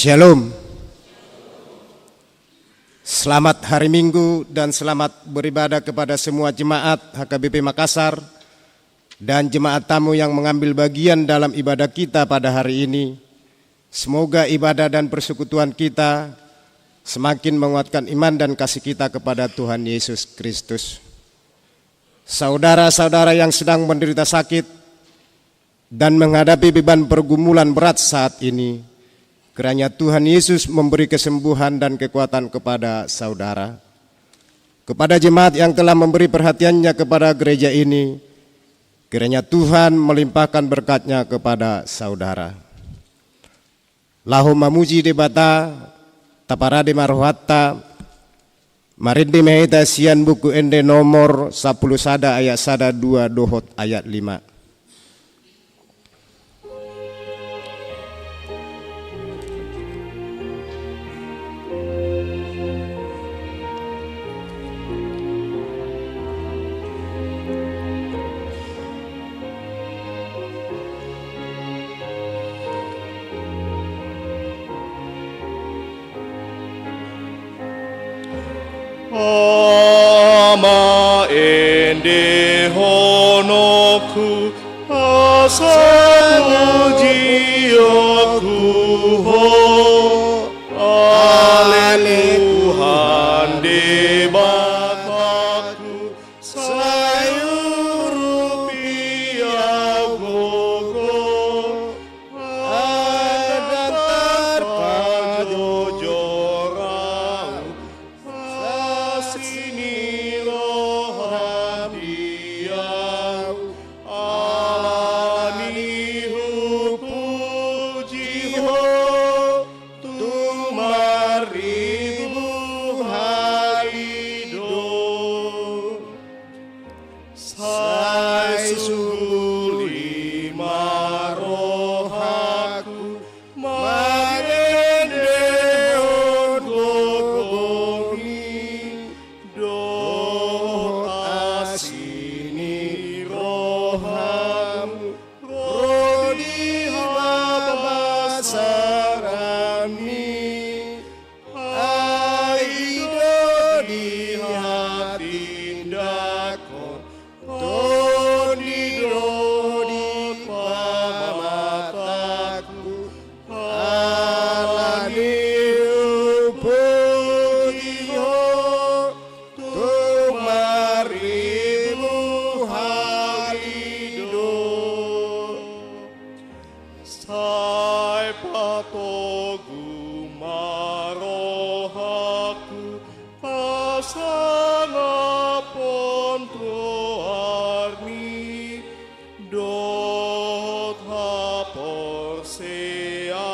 Shalom. Selamat hari Minggu dan selamat beribadah kepada semua jemaat HKBP Makassar dan jemaat tamu yang mengambil bagian dalam ibadah kita pada hari ini. Semoga ibadah dan persekutuan kita semakin menguatkan iman dan kasih kita kepada Tuhan Yesus Kristus. Saudara-saudara yang sedang menderita sakit dan menghadapi beban pergumulan berat saat ini, kiranya Tuhan Yesus memberi kesembuhan dan kekuatan kepada saudara. Kepada jemaat yang telah memberi perhatiannya kepada gereja ini, kiranya Tuhan melimpahkan berkat-Nya kepada saudara. Lahu mamuji debata, taparade marohatta, marindi mehita sian buku ende nomor 10 sada ayat sada 2 dohot ayat 5. Ama ende honoku asamuji aku ho Tuhan debataku sayur rupiah gogo ada terpajojorang sini loh hadiah alani puji ho tumaribu haido sai suli marohaku marende odgogongi do asini roham rodi habasarami aido di hati dakon toni dodi pamataku alani pujiho tumaribu harido sai patogu marohaku pasangapon tuarni dot hapor seaoku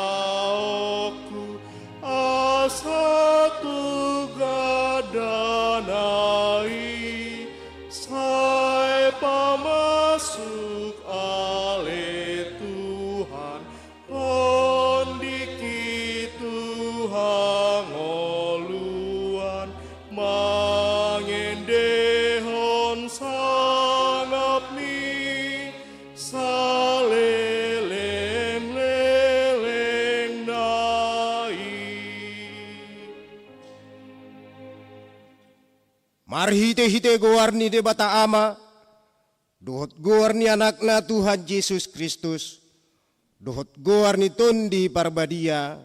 asatu gadanai sai pamasuk ale Tuhan ondiki Tuhan ngoluan mangendehon sangapni saleleng-leleng nai. Marhite-hite gowarni de bata ama, dohot gowarni anakna Tuhan Yesus Kristus, dohot gowarni tondi parbadia,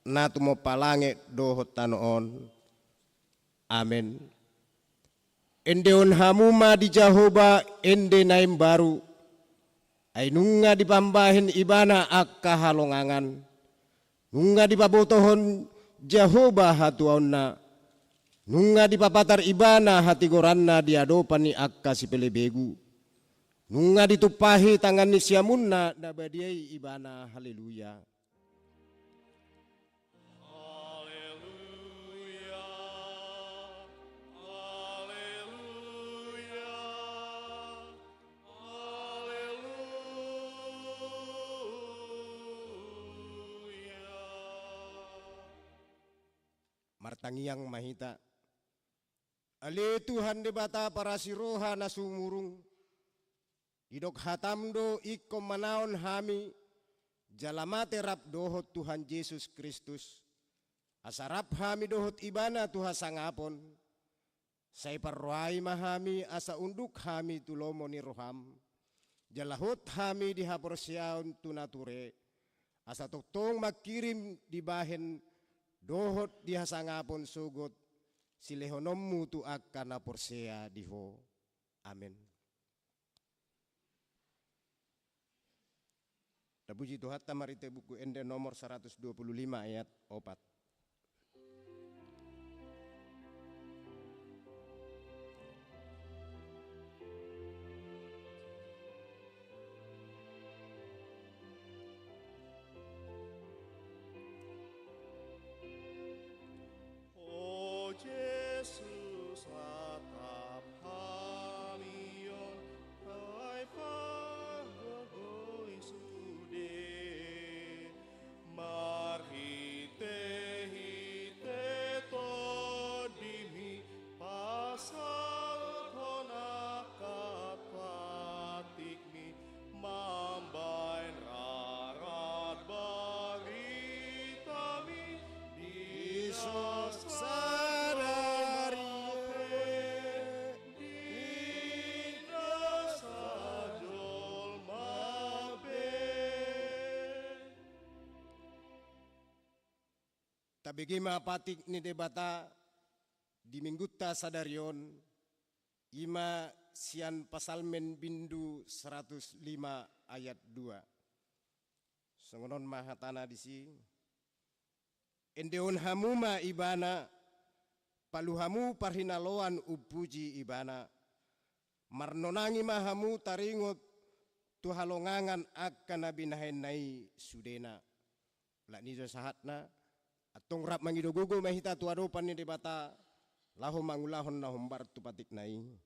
natu mo palange dohot tanoon. Amen. Endeon hamuma di Jehovah ende naim baru, ay nunga dipambahin ibana akka halongangan, nunga dipabotohon Jehovah hatuauna, nunga dipapatar ibana hati goranna diadopani akka si pelebegu, nunga ditupahi tangan ni siamunna nabadiai ibana haleluya. Martangiang mahita ale Tuhan debata para siroha nasumurung idok hatamdo ikom manaon hami jalamate rap dohot Tuhan Yesus Kristus, asarap hami dohot ibana Tuha sangapon, say parwai mahami asa unduk hami tulomo ni roham, jalahot hami di haporsyaon tunature, asa tuktong makirim di bahen dohot di hasangapon sugot, silehonommu tu akan porsea diho. Amin. Puji Tuhan, tamarite buku Ende nomor 125 ayat 4. O Yesus atap halion hai pagagoi sude marhite hite todimi pasal konakat patikmi mambain rarat baritami Isos tabigi mapatik ni debata di mingguta sadarion ima sian pasalmen bindu 105 ayat 2. Sengonon mahatana disi endeon hamuma ibana paluhamu parhinaloan upuji ibana marnonangi mahamu taringot tuhalongangan akan nabinahen nai sudena laknizo sahatna atong rap mangidogugo mahita tuadopan ni debata laho mangulahon na humbar tupatik nai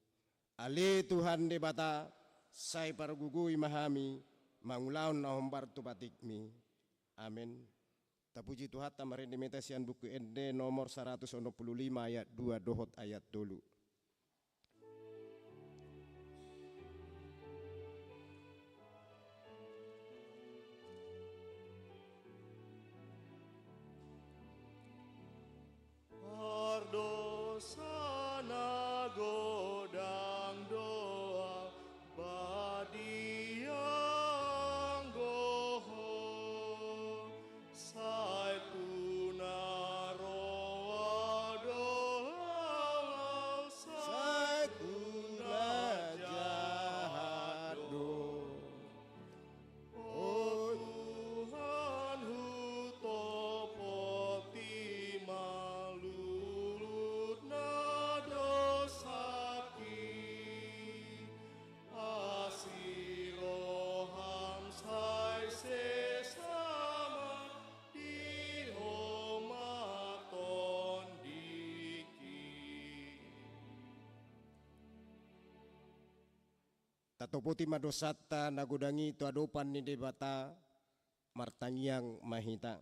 ale Tuhan debata say pargugui mahami mangulahon na humbar tupatik mi. Amin. Tapuji Tuhan tamarin dimetasian buku Ende nomor 125 ayat 2 dohot ayat dulu. Dosana godang doa badiang goho sai tunaroa doa sai tunajahat do. O Tuhan hutopoti malu asiroham sai sesama dihomaton diki. Tatopoti madosata nagudangi tu adopan ni debata martangiang mahita.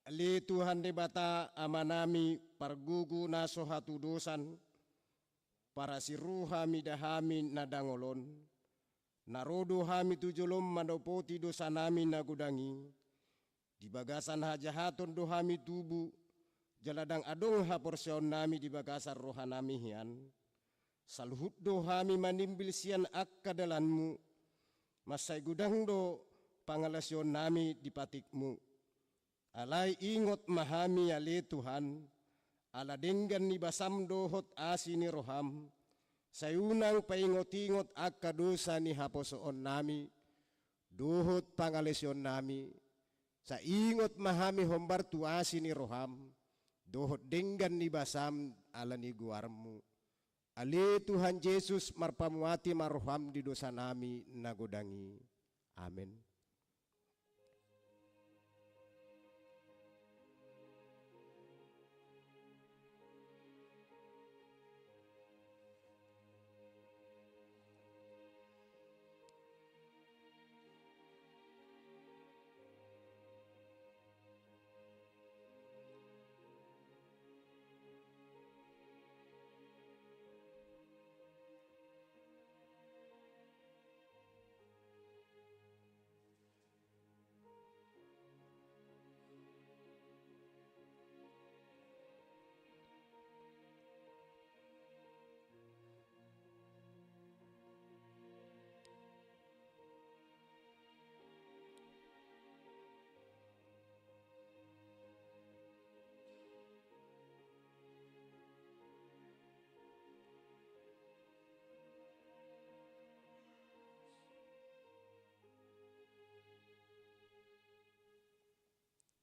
Ali Tuhan debata amanami pargugu naso hatu dosan para siruha midahami nadangolon narodo hami tujolom mandopoti dosa nami nagudangi di bagasan hajahaton dohami tubu jaladang adong haporsion nami di bagasan rohanami hian saluhut dohami manimbil sian akkadalanmu masai gudang do pangalasyon nami di patikmu. Alai ingot mahami ale Tuhan, ala denggan ni basam dohot asini roham, sayunang paingot-ingot akka dosa ni haposoon nami, dohot pangalesyon nami, sa ingot mahami hombar tu asini roham, dohot denggan ni basam ala ni guarmu. Ale Tuhan Yesus marpamuati marham di dosa nami nagodangi. Amin.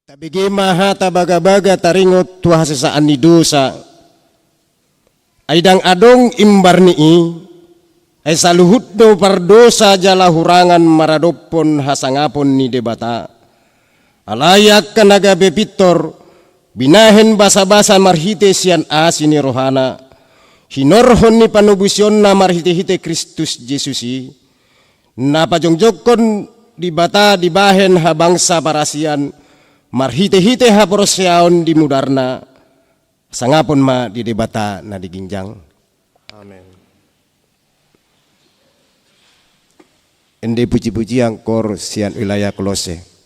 Tabigi maha tabaga-baga taringot tuha sesaan ni dosa. Aidang adong imbar nii. Ay saluhut do pardosa jala hurangan maradopon hasangapon ni debata. Alayak kanaga bepitor. Binahen basa-basa marhite sian asini rohana. Hinorhon ni panubusyon na marhite-hite Kristus Jesusi. Napajongjokon di bata dibahen ha bangsa parasian. Marhite-hite ha porosyaon di mudarna. Sangapon ma di debata na diginjang. Amen. Ende puji-puji angkor sian wilayah Kolose.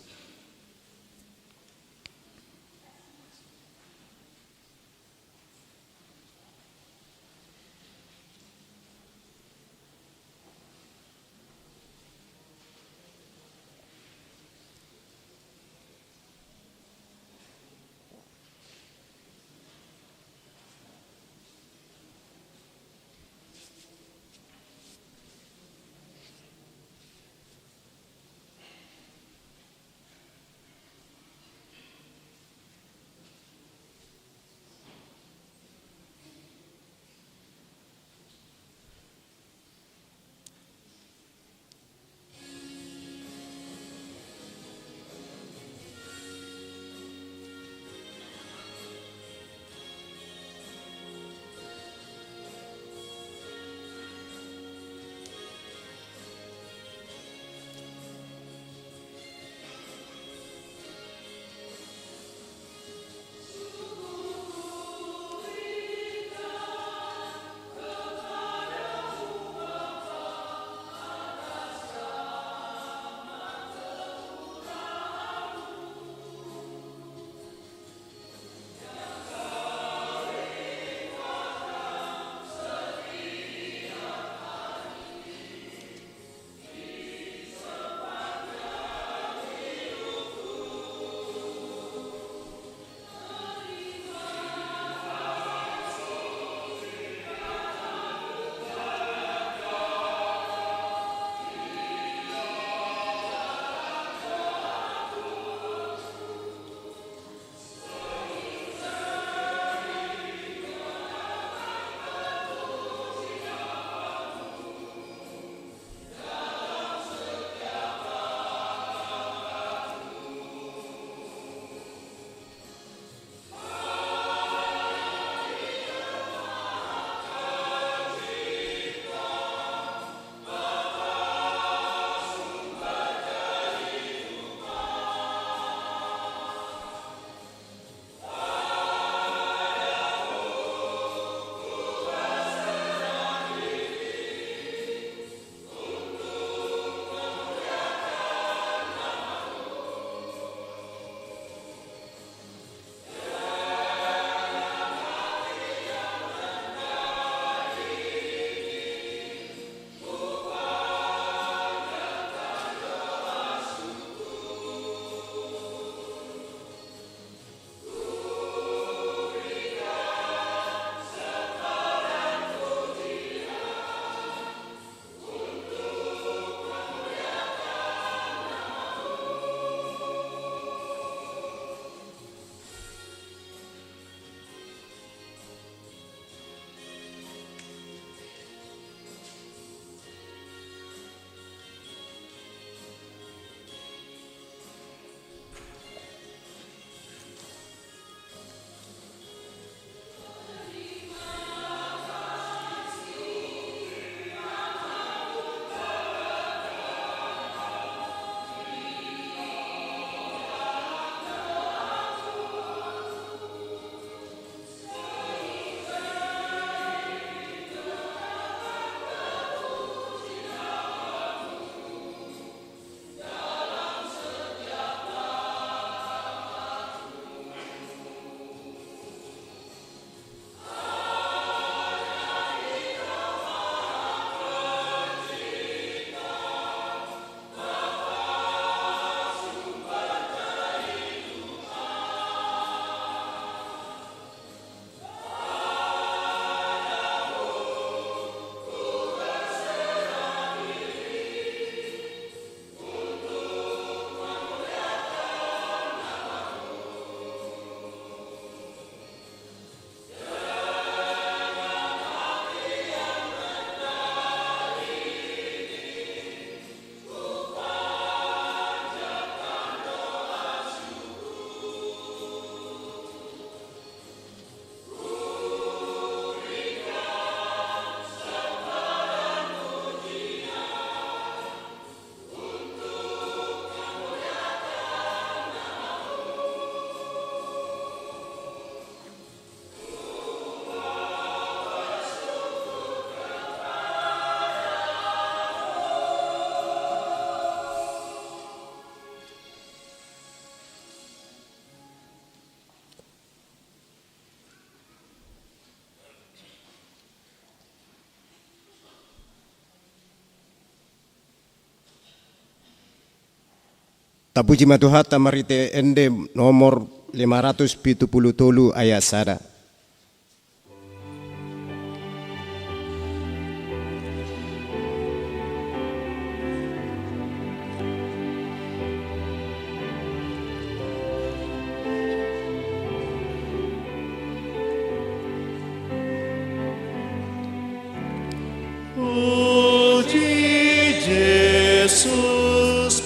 Tapuji matuhata marite ende nomor 573 ayat sada.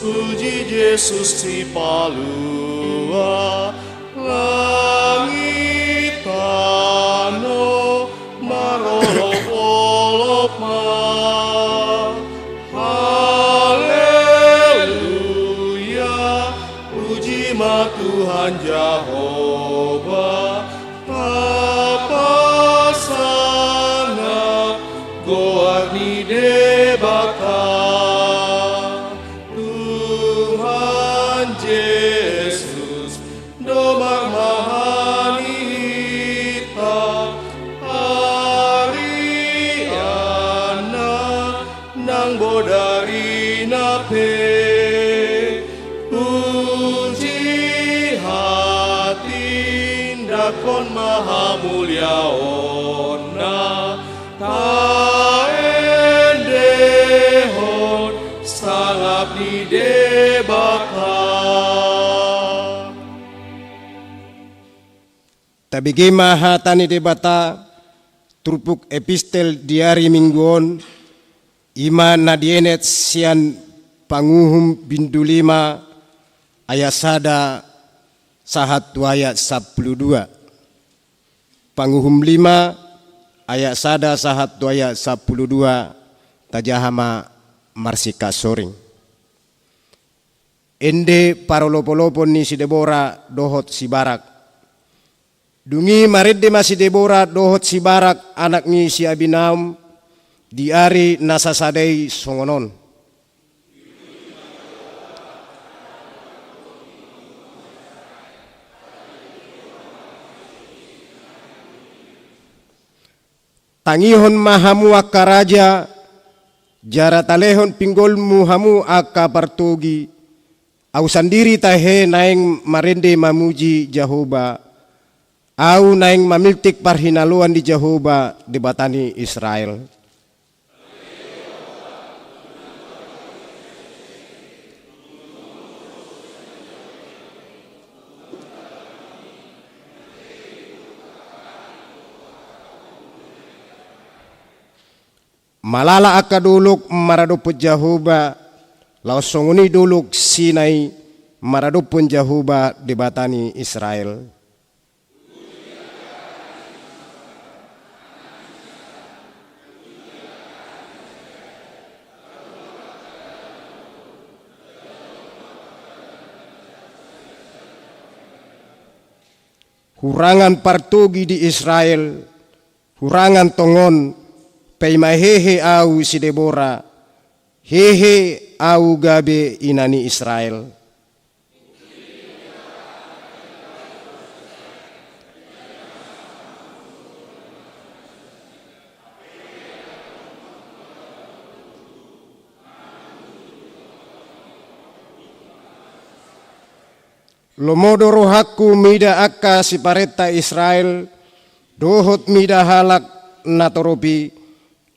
Puji Yesus si palua langit tano marolop ma. Haleluya, puji ma Tuhan Yahova, apa sana goa ni debaka. Yesus domar mahanita Ariana nang bodari nape puji hati dakon maha mulia ona taendehon salap di debaka. Tabigi maha tani debata trupuk epistel diari mingguon ima nadienet sian panguhum bindu 5 ayat sada sahat ayat 12. Panguhum 5 ayat sada sahat ayat 12 tajahama marsika soring. Ende parolopolopon ni si Debora dohot si Barak. Dungi maridde masih Debora dohot si Barak anak ni si Abinam diari nasasadei songonon. Tangihon mahamu akaraja jaratalehon pinggolmu hamu aka partogi au sandiri tahe naeng marende mamuji Jehovah. Au naing mamiltik parhinaluan di Jehovah debatani Israel. Malala akaduluk maraduput Jehovah lausonguni duluk sinai maradupun Jehovah debatani Israel. Hurangan partugi di Israel, hurangan tongon, peimahehe au si Debora, hehe au gabe inani Israel. Lomodo rohaku mida akka si pareta Israel, dohot mida halak natoropi,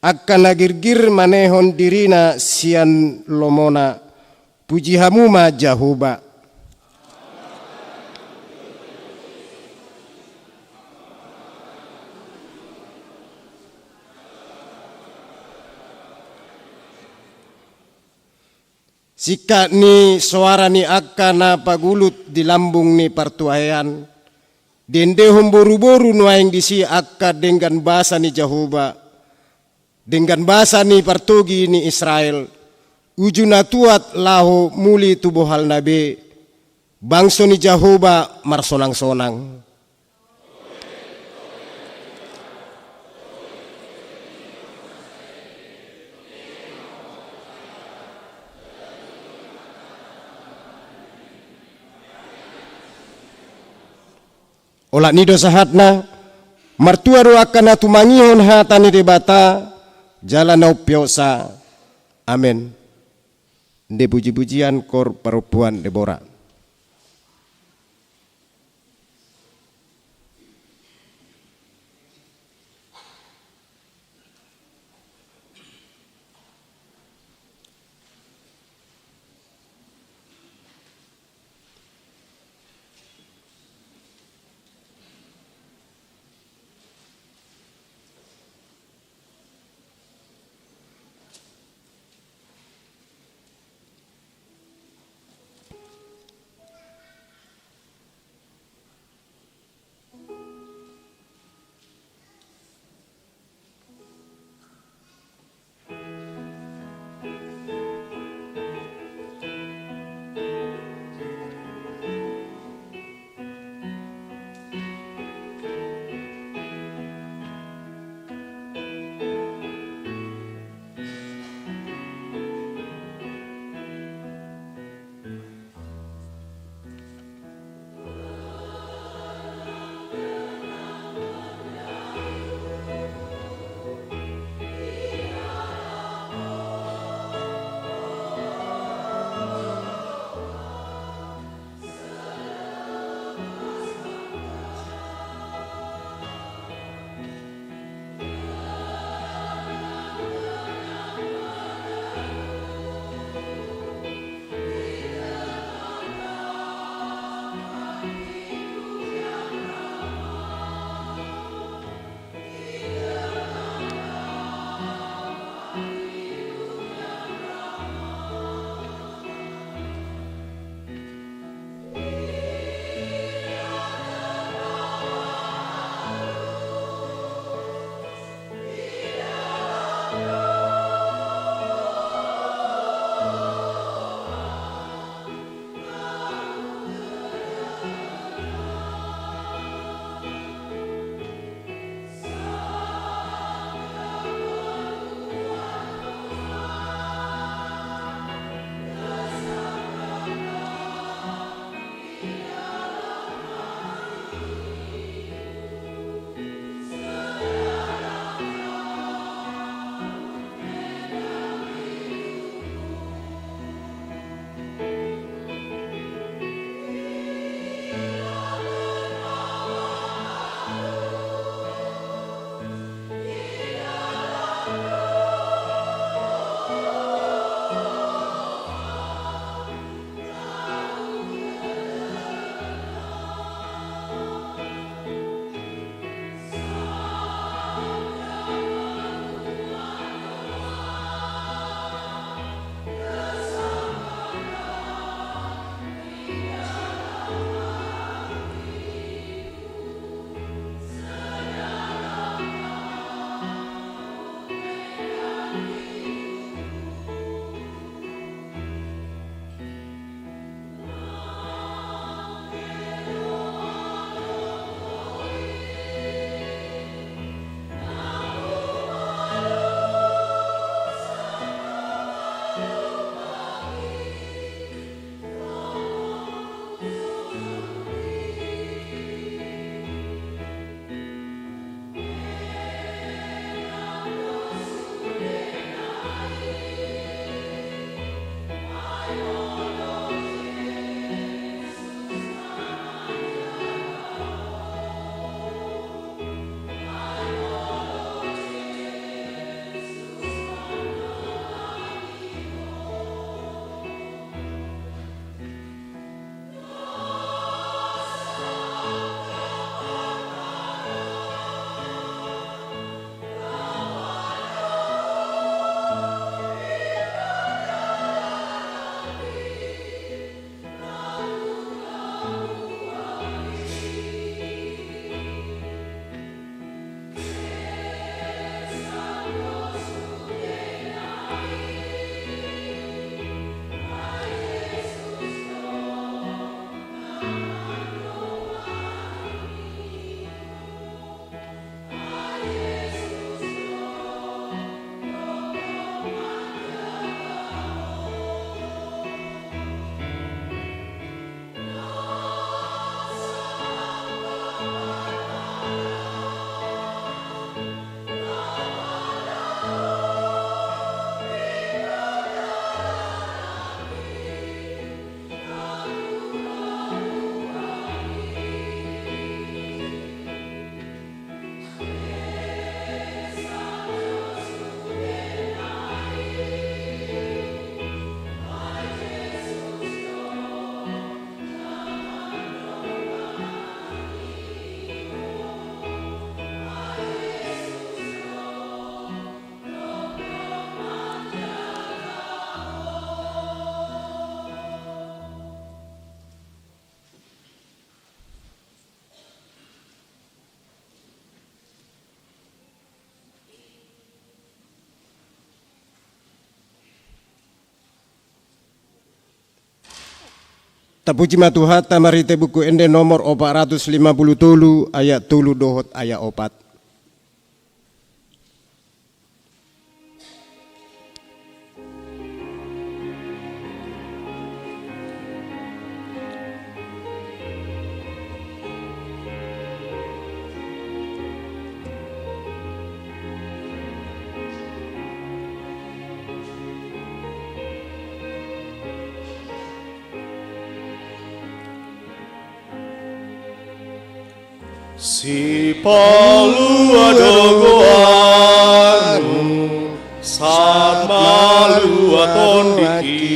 akka nagirgir manehon dirina sian lomona, puji hamuma Jehovah. Sika ni suara ni akka na pagulut di lambung ni partuayan. Dende boru-boru nuaing disi akka dengan bahasa ni Jehovah. Dengan bahasa ni partogi ni Israel. Ujuna tuat laho muli tubuhal nabe. Bangso ni Jehovah marsonang-sonang. Olah nido sahatna martua ro akan tumangihon hatani debata jalan au piosa. Amen. De puji-pujian kor perempuan Deborah. Tapuji matuhata marite buku ende nomor 450 ayat tulu dohot ayat 4. Si palu adogoanu saat malu atondiki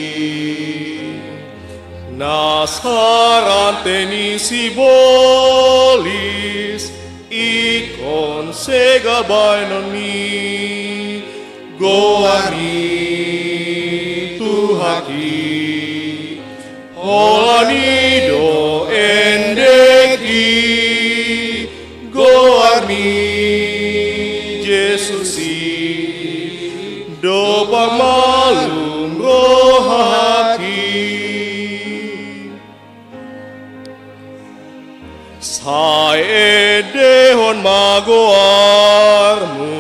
nasaran tenisi bolis ikon sega bainoni goani tuhaki holani do endeki Jesusi do pamalum rohaki sai edehon magoarmu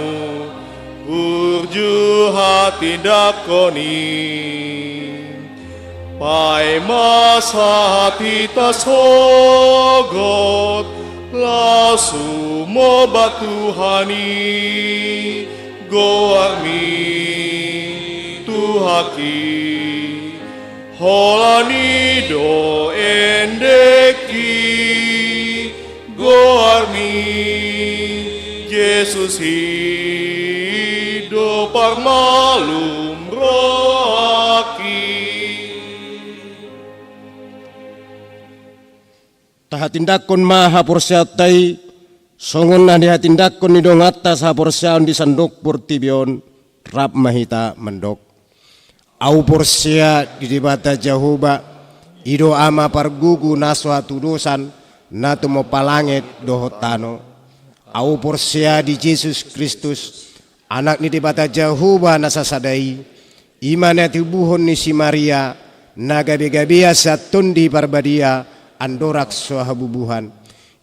burju hati dakoni pai masa hati tasogot lasu mo batuhani goarmi tuhaki holani do endeki goarmi Yesus hidup parmalum rohaki. Tahatindakon maha porsiatai songon na dihatindakon ni dong atas ha porsiaon di sandok portibion rap mahita mendok au porsia di dibata jahuba ido ama pargugu naswa tudosan natu mo palangit dohotano au porsia di Yesus Kristus anak ni dibata jahuba nasasadai imana tubuhon ni si Maria nagabi-gabia satundi parbadia andorak suahabubuhan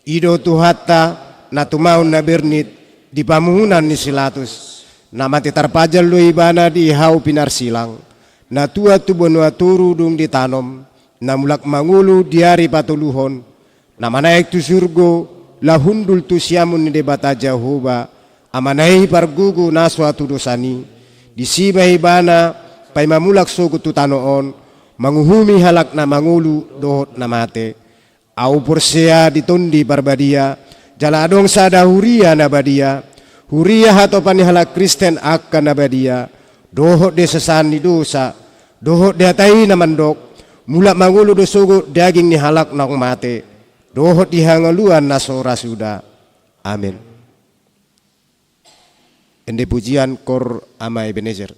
ido tuhata natumaun na bernit di pamuhunan ni silatus namati tarpajal lo ibana di hau pinar silang natua tu bonua turu dung ditanom namulak mangulu diari patuluhon namanaik tu surgo lahundul tu siamun ni debata jahoba amanai pargugu naswa tu dosani disiba ibana pai mamulak sogu tu tanoon manguhumi halak na mangulu dohot namate au porsia ditondi barbadia jala adong sada huria nabadia huria hato panihala Kristen akan nabadia dohot de sesani dosa dohot de atai namandok mulak mangulu dosogo daging ni halak nak mate dohot dihangaluan nasora sudah amin. Ende pujian kor ama Ebenezer.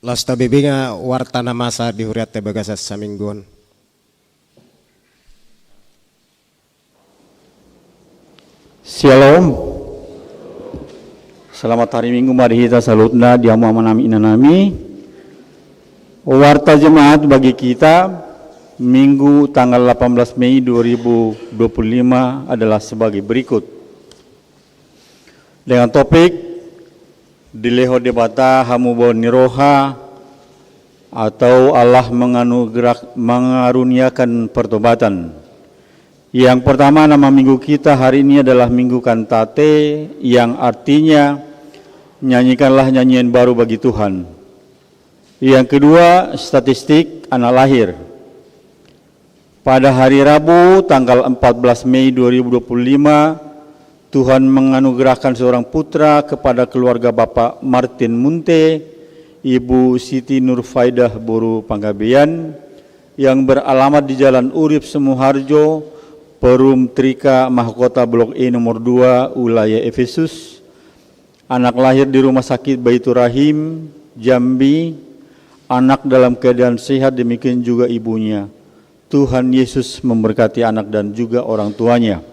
Lasta bibinga wartana masa di huriat te bagasa samingguan. Shalom. Selamat hari Minggu, mari kita salutna dia manami inanami. Warta jemaat bagi kita Minggu tanggal 18 Mei 2025 adalah sebagai berikut. Dengan topik Dileho debata hamu bon niroha atau Allah mengaruniakan pertobatan. Yang pertama, nama minggu kita hari ini adalah Minggu Kantate, yang artinya nyanyikanlah nyanyian baru bagi Tuhan. Yang kedua, statistik anak lahir. Pada hari Rabu tanggal 14 Mei 2025, Tuhan menganugerahkan seorang putra kepada keluarga Bapak Martin Munte, Ibu Siti Nurfaidah Boru Panggabean, yang beralamat di Jalan Urip Semuharjo, Perum Trika, Mahkota Blok E nomor 2, Wilayah Efesus. Anak lahir di Rumah Sakit Baitur Rahim, Jambi. Anak dalam keadaan sehat, demikian juga ibunya. Tuhan Yesus memberkati anak dan juga orang tuanya.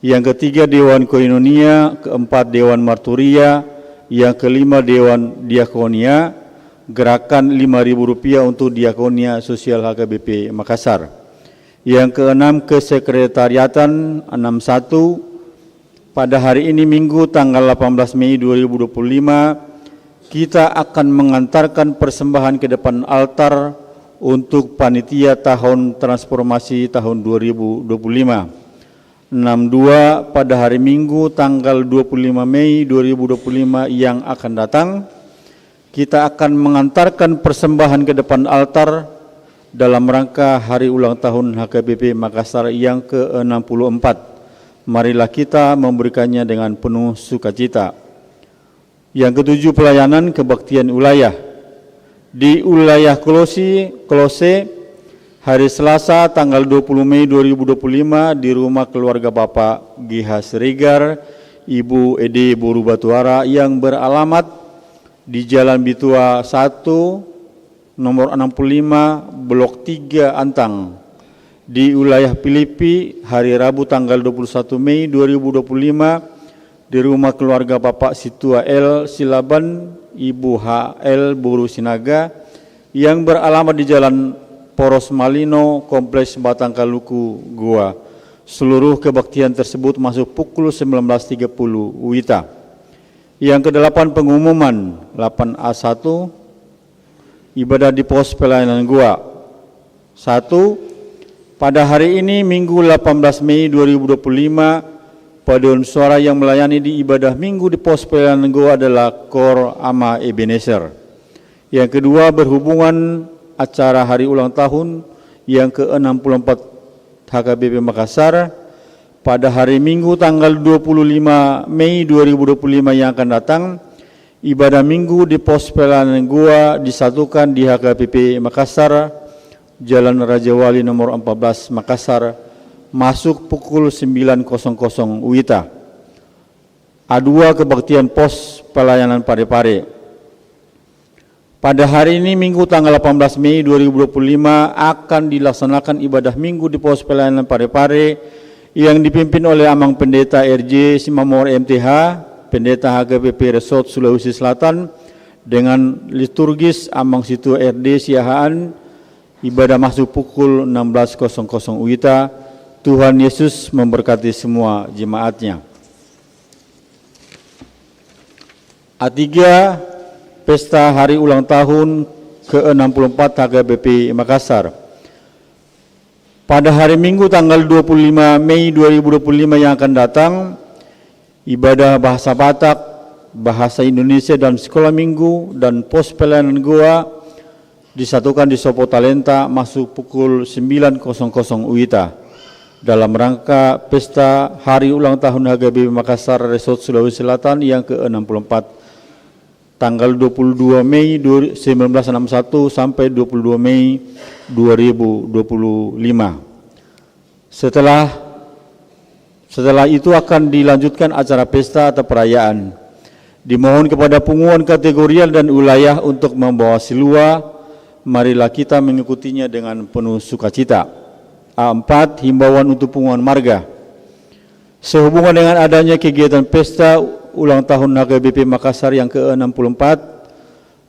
Yang ketiga, Dewan Koinonia. Keempat, Dewan Marturia. Yang kelima, Dewan Diakonia. Gerakan Rp5.000 untuk Diakonia Sosial HKBP Makassar. Yang keenam, Kesekretariatan 61. Pada hari ini Minggu tanggal 18 Mei 2025, kita akan mengantarkan persembahan ke depan altar untuk panitia tahun transformasi tahun 2025. 62 pada hari Minggu tanggal 25 Mei 2025 yang akan datang, kita akan mengantarkan persembahan ke depan altar dalam rangka hari ulang tahun HKBP Makassar yang ke-64. Marilah kita memberikannya dengan penuh sukacita. Yang ketujuh, pelayanan kebaktian wilayah. Di wilayah Kolose, hari Selasa tanggal 20 Mei 2025 di rumah keluarga Bapak GH Siregar, Ibu Ede Boru Batuara yang beralamat di Jalan Bitua 1, nomor 65, Blok 3 Antang. Di wilayah Filipi, hari Rabu tanggal 21 Mei 2025 di rumah keluarga Bapak Situa L Silaban, Ibu HL Boru Sinaga yang beralamat di Jalan Poros Malino, Kompleks Batangkaluku, Goa. Seluruh kebaktian tersebut masuk pukul 19.30 WITA. Yang kedelapan, pengumuman 8A1, ibadah di pos pelayanan Goa. 1. Pada hari ini Minggu 18 Mei 2025, paduan suara yang melayani di ibadah Minggu di pos pelayanan Goa adalah Kor Ama Ebenezer. Yang kedua, berhubungan acara hari ulang tahun yang ke-64 HKBP Makassar pada hari Minggu tanggal 25 Mei 2025 yang akan datang. Ibadah Minggu di pos pelayanan Goa disatukan di HKBP Makassar, Jalan Raja Wali nomor 14 Makassar, masuk pukul 9.00 WITA. A2, kebaktian pos pelayanan Pare-Pare. Pada hari ini Minggu tanggal 18 Mei 2025 akan dilaksanakan ibadah Minggu di pos pelayanan Pare-Pare yang dipimpin oleh Amang Pendeta RJ Simamor MTH, Pendeta HKBP Resort Sulawesi Selatan, dengan liturgis Amang Situa RD Siahaan. Ibadah masuk pukul 16.00 WITA. Tuhan Yesus memberkati semua jemaatnya. A3, Pesta Hari Ulang Tahun ke-64 HKBP Makassar. Pada hari Minggu tanggal 25 Mei 2025 yang akan datang, ibadah bahasa Batak, bahasa Indonesia dan sekolah minggu dan pos pelayanan Goa disatukan di Sopo Talenta masuk pukul 9.00 WITA dalam rangka Pesta Hari Ulang Tahun HKBP Makassar Resort Sulawesi Selatan yang ke-64 tanggal 22 Mei 1961 sampai 22 Mei 2025. Setelah itu akan dilanjutkan acara pesta atau perayaan. Dimohon kepada pengumuman kategorial dan wilayah untuk membawa silua. Marilah kita mengikutinya dengan penuh sukacita. A4. Himbauan untuk pengumuman marga. Sehubungan dengan adanya kegiatan pesta ulang tahun HKBP Makassar yang ke-64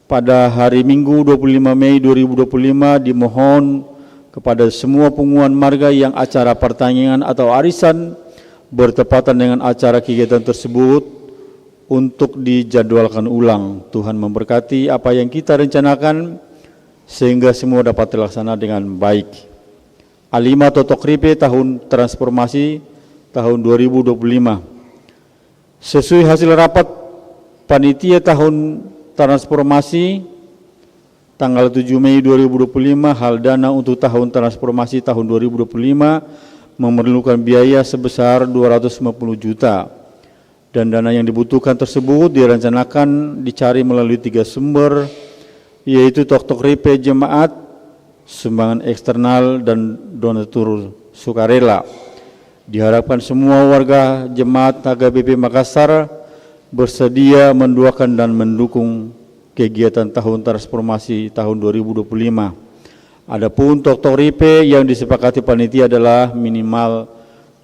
pada hari Minggu 25 Mei 2025, dimohon kepada semua pengumuman marga yang acara pertandingan atau arisan bertepatan dengan acara kegiatan tersebut untuk dijadwalkan ulang. Tuhan memberkati apa yang kita rencanakan sehingga semua dapat terlaksana dengan baik. A5. Totok Ripe tahun transformasi tahun 2025. Sesuai hasil rapat panitia tahun transformasi tanggal 7 Mei 2025, hal dana untuk tahun transformasi tahun 2025 memerlukan biaya sebesar 250 juta. Dan dana yang dibutuhkan tersebut direncanakan dicari melalui 3 sumber, yaitu Totok Ripe Jemaat, sumbangan eksternal, dan donatur sukarela. Diharapkan semua warga Jemaat HKBP Makassar bersedia mendoakan dan mendukung kegiatan tahun transformasi tahun 2025. Adapun Totok Ripe yang disepakati panitia adalah minimal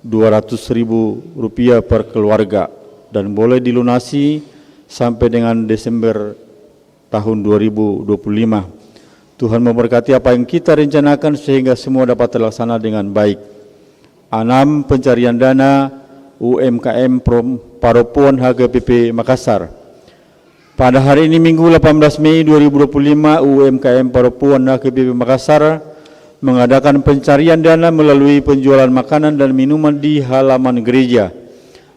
Rp200.000 per keluarga dan boleh dilunasi sampai dengan Desember tahun 2025. Tuhan memberkati apa yang kita rencanakan sehingga semua dapat terlaksana dengan baik. A6. Pencarian dana UMKM Paropuan HKBP Makassar. Pada hari ini Minggu 18 Mei 2025, UMKM Paropuan HKBP Makassar mengadakan pencarian dana melalui penjualan makanan dan minuman di halaman gereja.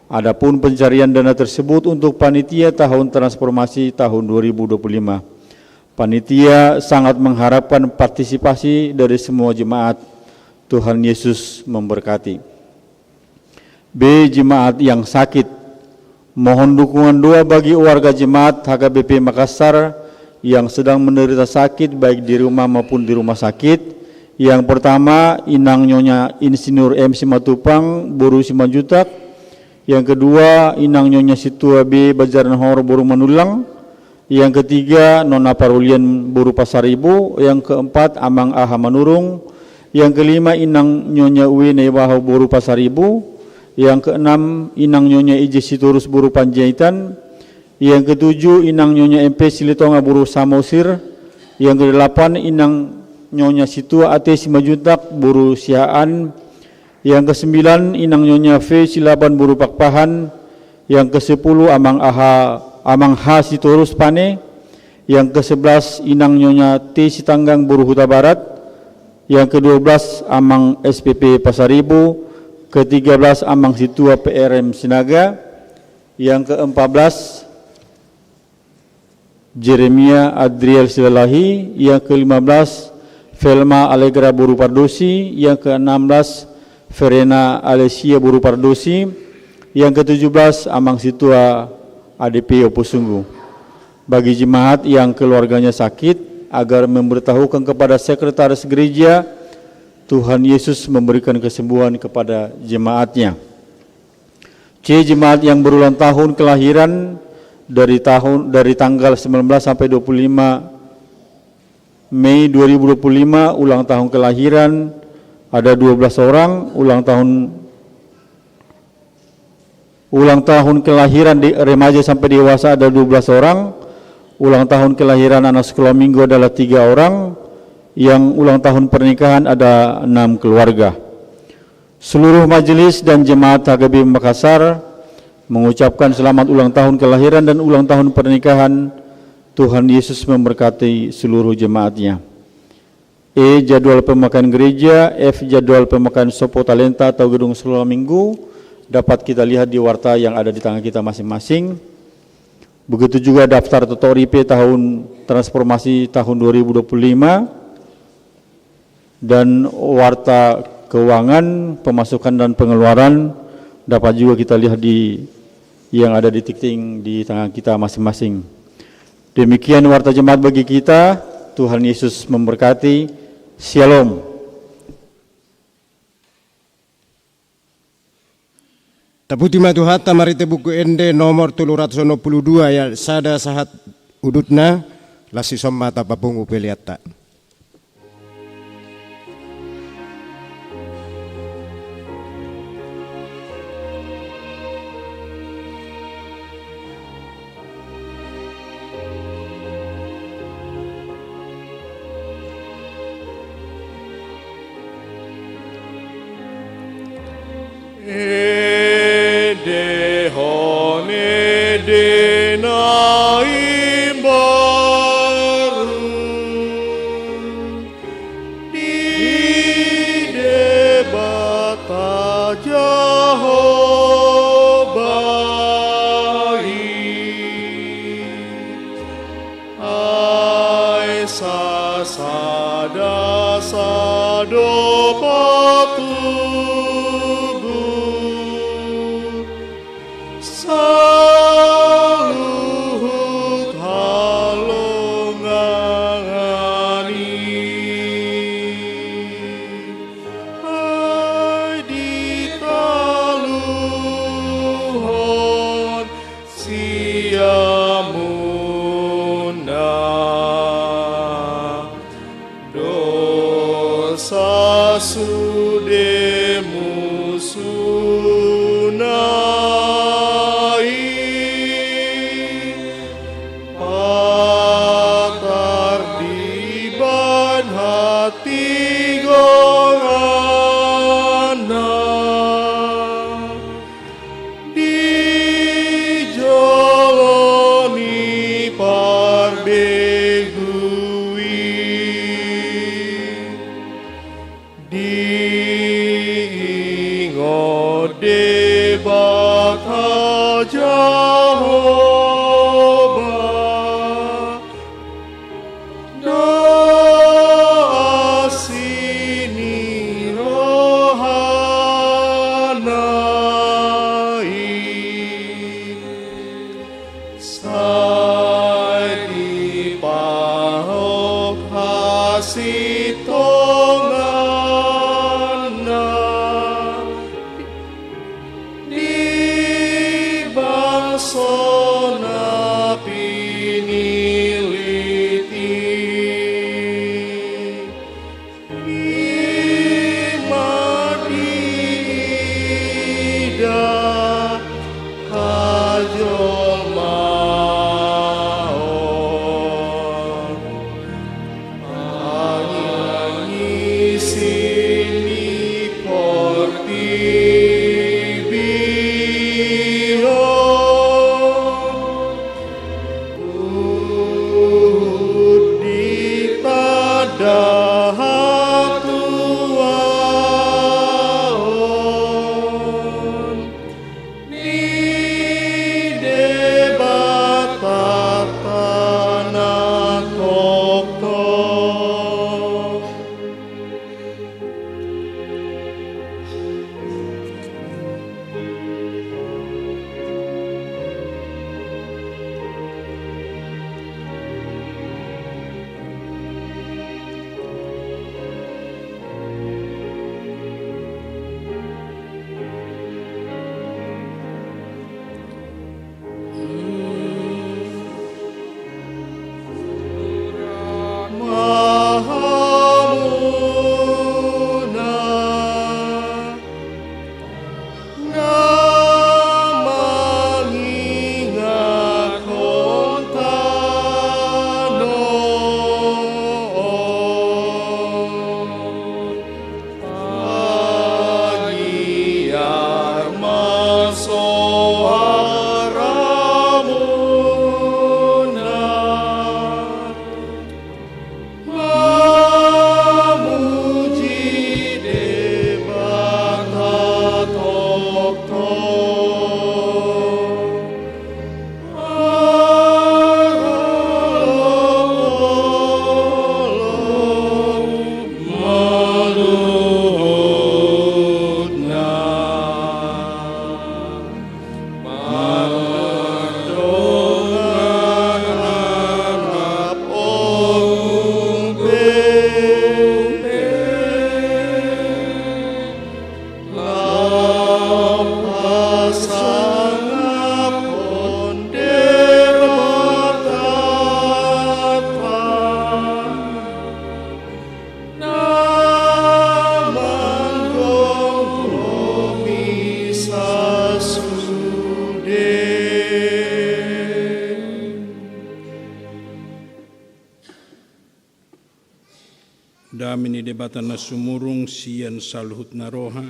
Adapun pencarian dana tersebut untuk panitia tahun transformasi tahun 2025. Panitia sangat mengharapkan partisipasi dari semua jemaat. Tuhan Yesus memberkati. B. Jemaat yang sakit. Mohon dukungan doa bagi warga jemaat HKBP Makassar yang sedang menderita sakit baik di rumah maupun di rumah sakit. Yang pertama, Inang Nyonya Insinyur M. Simatupang, Boru Simanjutak. Yang kedua, Inang Nyonya Situa B. Bajaran Hor Boru Manulang. Yang ketiga, Nona Parulian Boru Pasaribu. Yang keempat, Amang Aha Manurung. Yang kelima, Inang Nyonya Uwe Nebaho Boru Pasaribu. Yang keenam, Inang Nyonya Ije Siturus Boru Panjaitan. Yang ketujuh, Inang Nyonya MP Silitonga Boru Samosir. Yang kedelapan, Inang Nyonya Situa Ate Simajutak Boru Sihaan. Yang kesembilan, Inang Nyonya V Silaban Boru Pakpahan. Yang ke-10, Amang H Sitorus Pane. Yang ke-11, Inang Nyonya T Sitanggang Boru Huta Barat. Yang ke-12, Amang SPP Pasaribu. Ke-13, Amang Situa PRM Sinaga. Yang ke-14, Jeremia Adriel Silalahi. Yang ke-15, Velma Allegra Boru Pardosi. Yang ke-16, Verena Alesia Boru Pardosi. Yang ke-17, Amang Situa ADP Opusunggu. Bagi jemaat yang keluarganya sakit, agar memberitahukan kepada sekretaris gereja, Tuhan Yesus memberikan kesembuhan kepada jemaatnya. C. Jemaat yang berulang tahun kelahiran dari tanggal 19 sampai 25 Mei 2025, ulang tahun kelahiran ada 12 orang, ulang tahun kelahiran di remaja sampai dewasa ada 12 orang, ulang tahun kelahiran anak sekolah minggu adalah 3 orang, yang ulang tahun pernikahan ada 6 keluarga. Seluruh majelis dan jemaat HKBP Makassar mengucapkan selamat ulang tahun kelahiran dan ulang tahun pernikahan. Tuhan Yesus memberkati seluruh jemaatnya. E. Jadwal pemakaian gereja. F. Jadwal pemakaian Sopo Talenta atau gedung sekolah minggu dapat kita lihat di warta yang ada di tangan kita masing-masing. Begitu juga daftar Totok Ripe tahun transformasi tahun 2025 dan warta keuangan, pemasukan dan pengeluaran dapat juga kita lihat di yang ada di ticking di tangan kita masing-masing. Demikian warta jemaat bagi kita. Tuhan Yesus memberkati. Shalom. Taputi matu hatta marite buku ende nomor 392 ya sada sahat udutna lasi sommata papungu peliatta. Damini debatan na sumurung siyan saluhut na roha,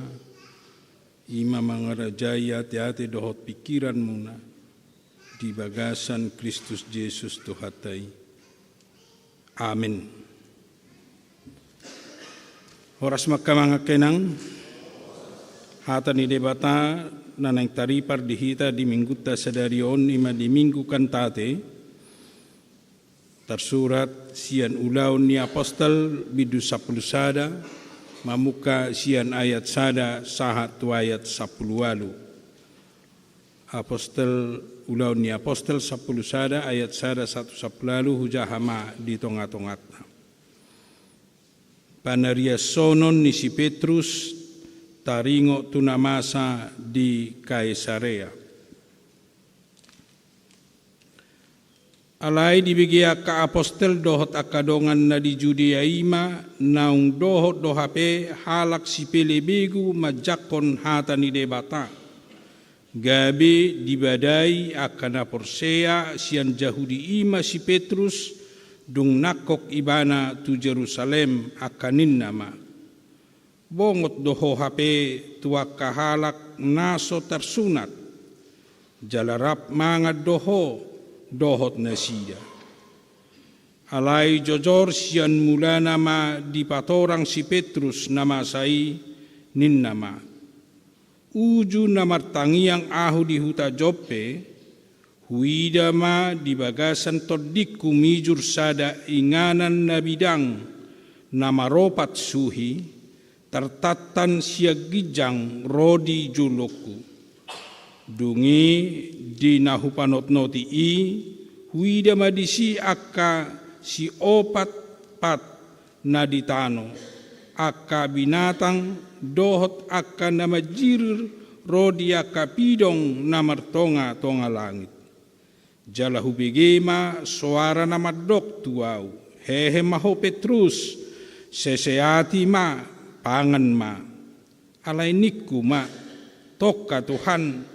ima mangarajaya ati-ati dohot pikiran muna, di bagasan Kristus Yesus Tuhatai. Amin. Horas mga kenang, hata ni debata nanang taripar dihita di mingguta sadarion ima di minggu kantate, tersurat sian ulaun ni apostol bidu 10 sada, mamuka sian ayat sada sahat tu ayat 10 walu. Apostol ulaun ni apostol 10 sada ayat sada 1 lalu hujahama di tonga-tongatna. Panaria sonon ni si Petrus taringo tunamasa di Kaisarea. Alai dibigia ka apostel dohot akadongan na di Judea ima naung dohot dohape halak si pelebegu majakon hata ni debata. Gabe dibadai akana porsea sian Jahudi ima si Petrus dung nakok ibana tu Jerusalem akanin nama. Bongot doho hape tuak kahalak naso tersunat. Jalarap mangad dohot nasida. Alai jojor sian mula nama di patorang si Petrus nama sai nin nama. Uju namar tangiang ahu di huta Joppe, huidama di bagasan todik kumijur sada inganan na bidang nama ropat suhi, tertatan siagijang rodi juloku. Dungi di nahupanot noti i, huida madisi akka si opat pat na ditano, akka binatang dohot akka namajir rodi akka pidong namartonga langit. Jala hubigema suara namadok tuau, hehe maho Petrus, seseati ma, pangan ma, alai niku ma, toka Tuhan,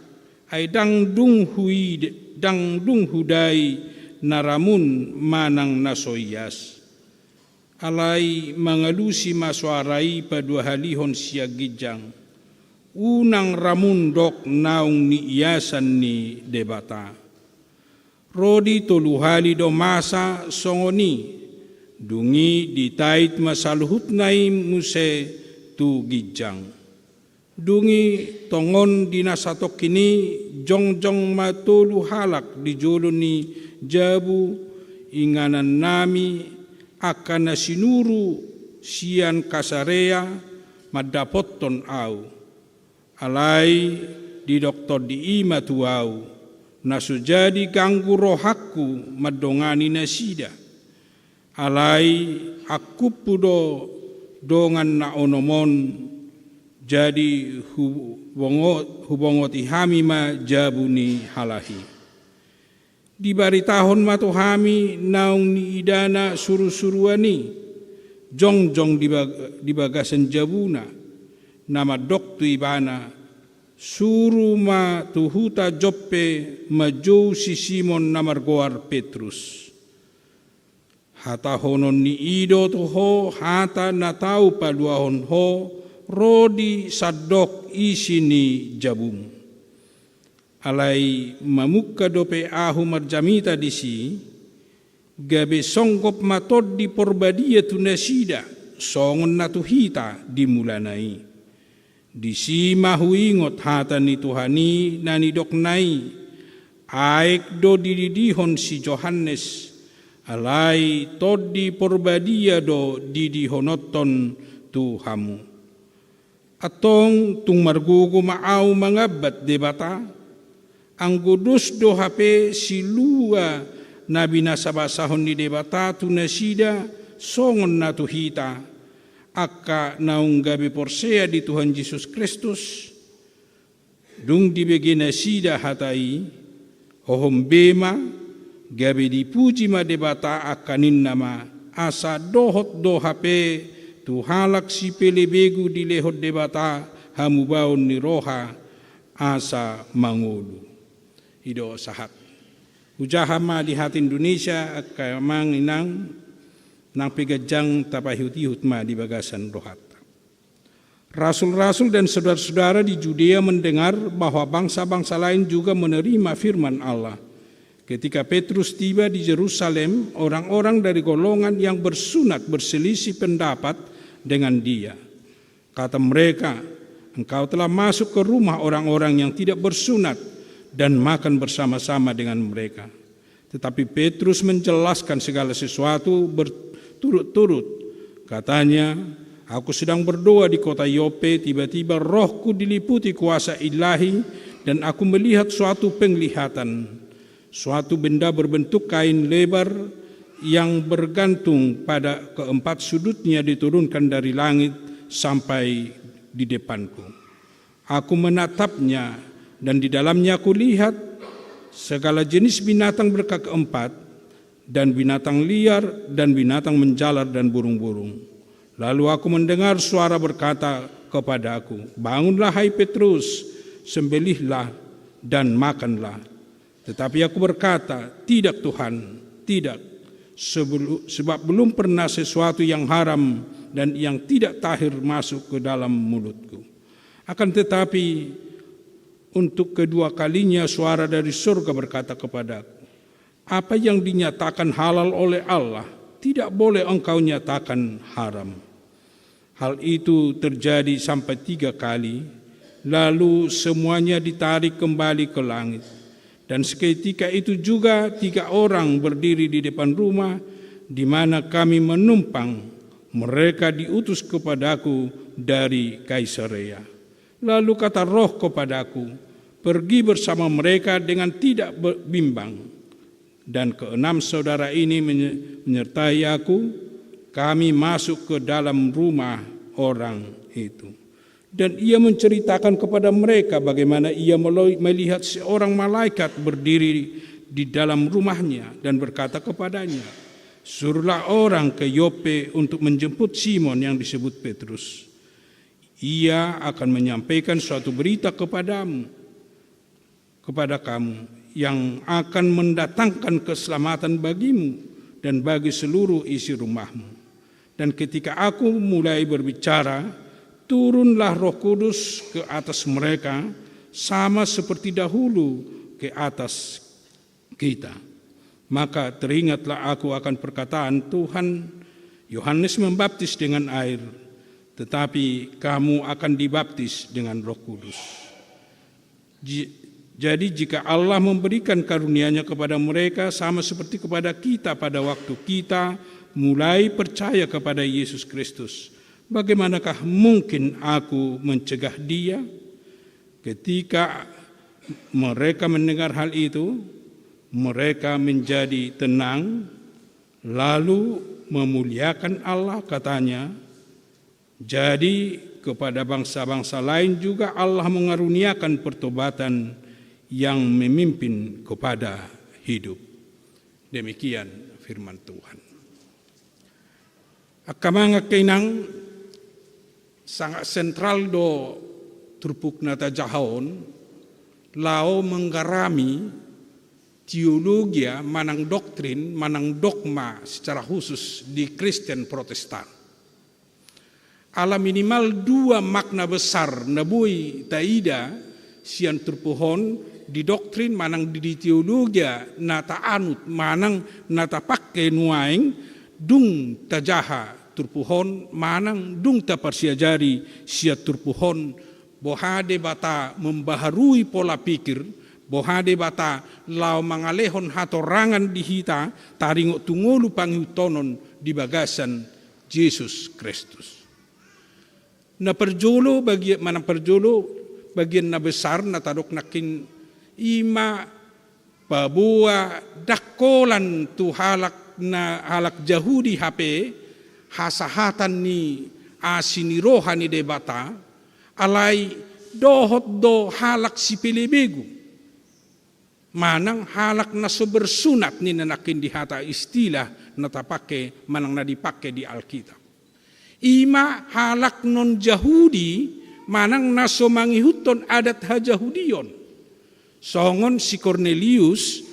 ay dang dung hudai naramun manang nasoyas. Alai mangalusi masuarai padua halihon siagijang. Unang ramun dok naung ni iasan ni debata. Rodi toluhali do masa songoni. Dungi ditait masaluhut nai muse tu gijang. Dungi tongon dinasatok kini jongjong matulu halak di jolo ni jabu inganan nami akan nasinuru sian kasarea madapoton au. Alai di doktor di ima tuau nasujadi ganggu rohaku madongani nasida. Alai aku pudo dongan na onomon jadi hubongoti hami ma jabuni halahi. Di bari tahun matu hami naung ni idana suru-suruani jongjong di bagasan jabuna nama doktu ibana suru ma tuhuta Joppe majou si Simon namargoar Petrus. Hata honon ni ido tuho hata natau paluahon ho rodi sadok isini jabung. Alai mamukka dope ahu marjamita disi, gabe songkop matod di porbadia tunasida, songon natuhita dimulanai. Disi mahuingot hata ni Tuhani nani doknai, aek do dididihon si Johannes, alai tod di porbadia do didihonoton Tuhamu. Atong tung margugo maaw mangabat debata, ang gudus do hape silua na binasabasahon ni debata tunasida songon na tuhita, akka naung gabi porsea di Tuhan Yesus Kristus, dung dibagi nasida hatai, hohombema, gabi dipuji ma debata akanin nama, asa dohot do hape, tuhalak si pelebegu di lehot debata hamubaon ni roha asa mangulu. Ido sahat. Ujahama di hati Indonesia at kayamang inang nang pegajang tapahut-ihut ma di bagasan rohata. Rasul-rasul dan saudara-saudara di Judea mendengar bahwa bangsa-bangsa lain juga menerima firman Allah. Ketika Petrus tiba di Yerusalem, orang-orang dari golongan yang bersunat berselisih pendapat dengan dia. Kata mereka, engkau telah masuk ke rumah orang-orang yang tidak bersunat dan makan bersama-sama dengan mereka. Tetapi Petrus menjelaskan segala sesuatu berturut-turut. Katanya, aku sedang berdoa di kota Yope, tiba-tiba rohku diliputi kuasa ilahi dan aku melihat suatu penglihatan. Suatu benda berbentuk kain lebar yang bergantung pada keempat sudutnya diturunkan dari langit sampai di depanku. Aku menatapnya dan di dalamnya aku lihat segala jenis binatang berkaki empat dan binatang liar dan binatang menjalar dan burung-burung. Lalu aku mendengar suara berkata kepadaku, bangunlah hai Petrus, sembelihlah dan makanlah. Tetapi aku berkata, tidak Tuhan, tidak, sebab belum pernah sesuatu yang haram dan yang tidak tahir masuk ke dalam mulutku. Akan tetapi untuk kedua kalinya suara dari surga berkata kepadaku, apa yang dinyatakan halal oleh Allah, tidak boleh engkau nyatakan haram. Hal itu terjadi sampai 3 kali, lalu semuanya ditarik kembali ke langit. Dan seketika itu juga 3 orang berdiri di depan rumah di mana kami menumpang. Mereka diutus kepadaku dari Kaisarea. Lalu kata Roh kepadaku, pergi bersama mereka dengan tidak bimbang. Dan ke-6 saudara ini menyertai aku, kami masuk ke dalam rumah orang itu. Dan ia menceritakan kepada mereka bagaimana ia melihat seorang malaikat berdiri di dalam rumahnya dan berkata kepadanya, suruhlah orang ke Yope untuk menjemput Simon yang disebut Petrus. Ia akan menyampaikan suatu berita kepada kamu yang akan mendatangkan keselamatan bagimu dan bagi seluruh isi rumahmu. Dan ketika aku mulai berbicara, turunlah Roh Kudus ke atas mereka sama seperti dahulu ke atas kita. Maka teringatlah aku akan perkataan Tuhan, Yohanes membaptis dengan air, tetapi kamu akan dibaptis dengan Roh Kudus. Jadi jika Allah memberikan karunia-Nya kepada mereka sama seperti kepada kita pada waktu kita mulai percaya kepada Yesus Kristus, bagaimanakah mungkin aku mencegah dia? Ketika mereka mendengar hal itu, mereka menjadi tenang, lalu memuliakan Allah, katanya. Jadi kepada bangsa-bangsa lain juga Allah mengaruniakan pertobatan yang memimpin kepada hidup. Demikian firman Tuhan. Akamanga kainang sangat sentral do turpuk nata jahon lao menggarami teologi manang doktrin, manang dogma secara khusus di Kristen Protestan. Ala minimal 2 makna besar nabui taida sian turpuhon di doktrin manang di teologi nata anut manang nata pakke nuaing dung tajaha turpuhon manang dung taparsiajari sia turpuhon bohade bata membaharui pola pikir, bohade bata lau mangalehon hatorangan di hita taringo tungolu pangiutonon di bagasan Yesus Kristus. Na perjolo bagian mana perjolo bagian na besar na tadok nakin ima babua dakolan tu halak na halak Yahudi hape hasahatan ni asini rohani debata alai dohot do halak si pilibegu manang halak na sobersunat ni nanakin di hata istilah na tapake manang na dipake di Alkitab. Ima halak non Yahudi manang naso mangihuton adat ha Yahudiyon. Songon si Cornelius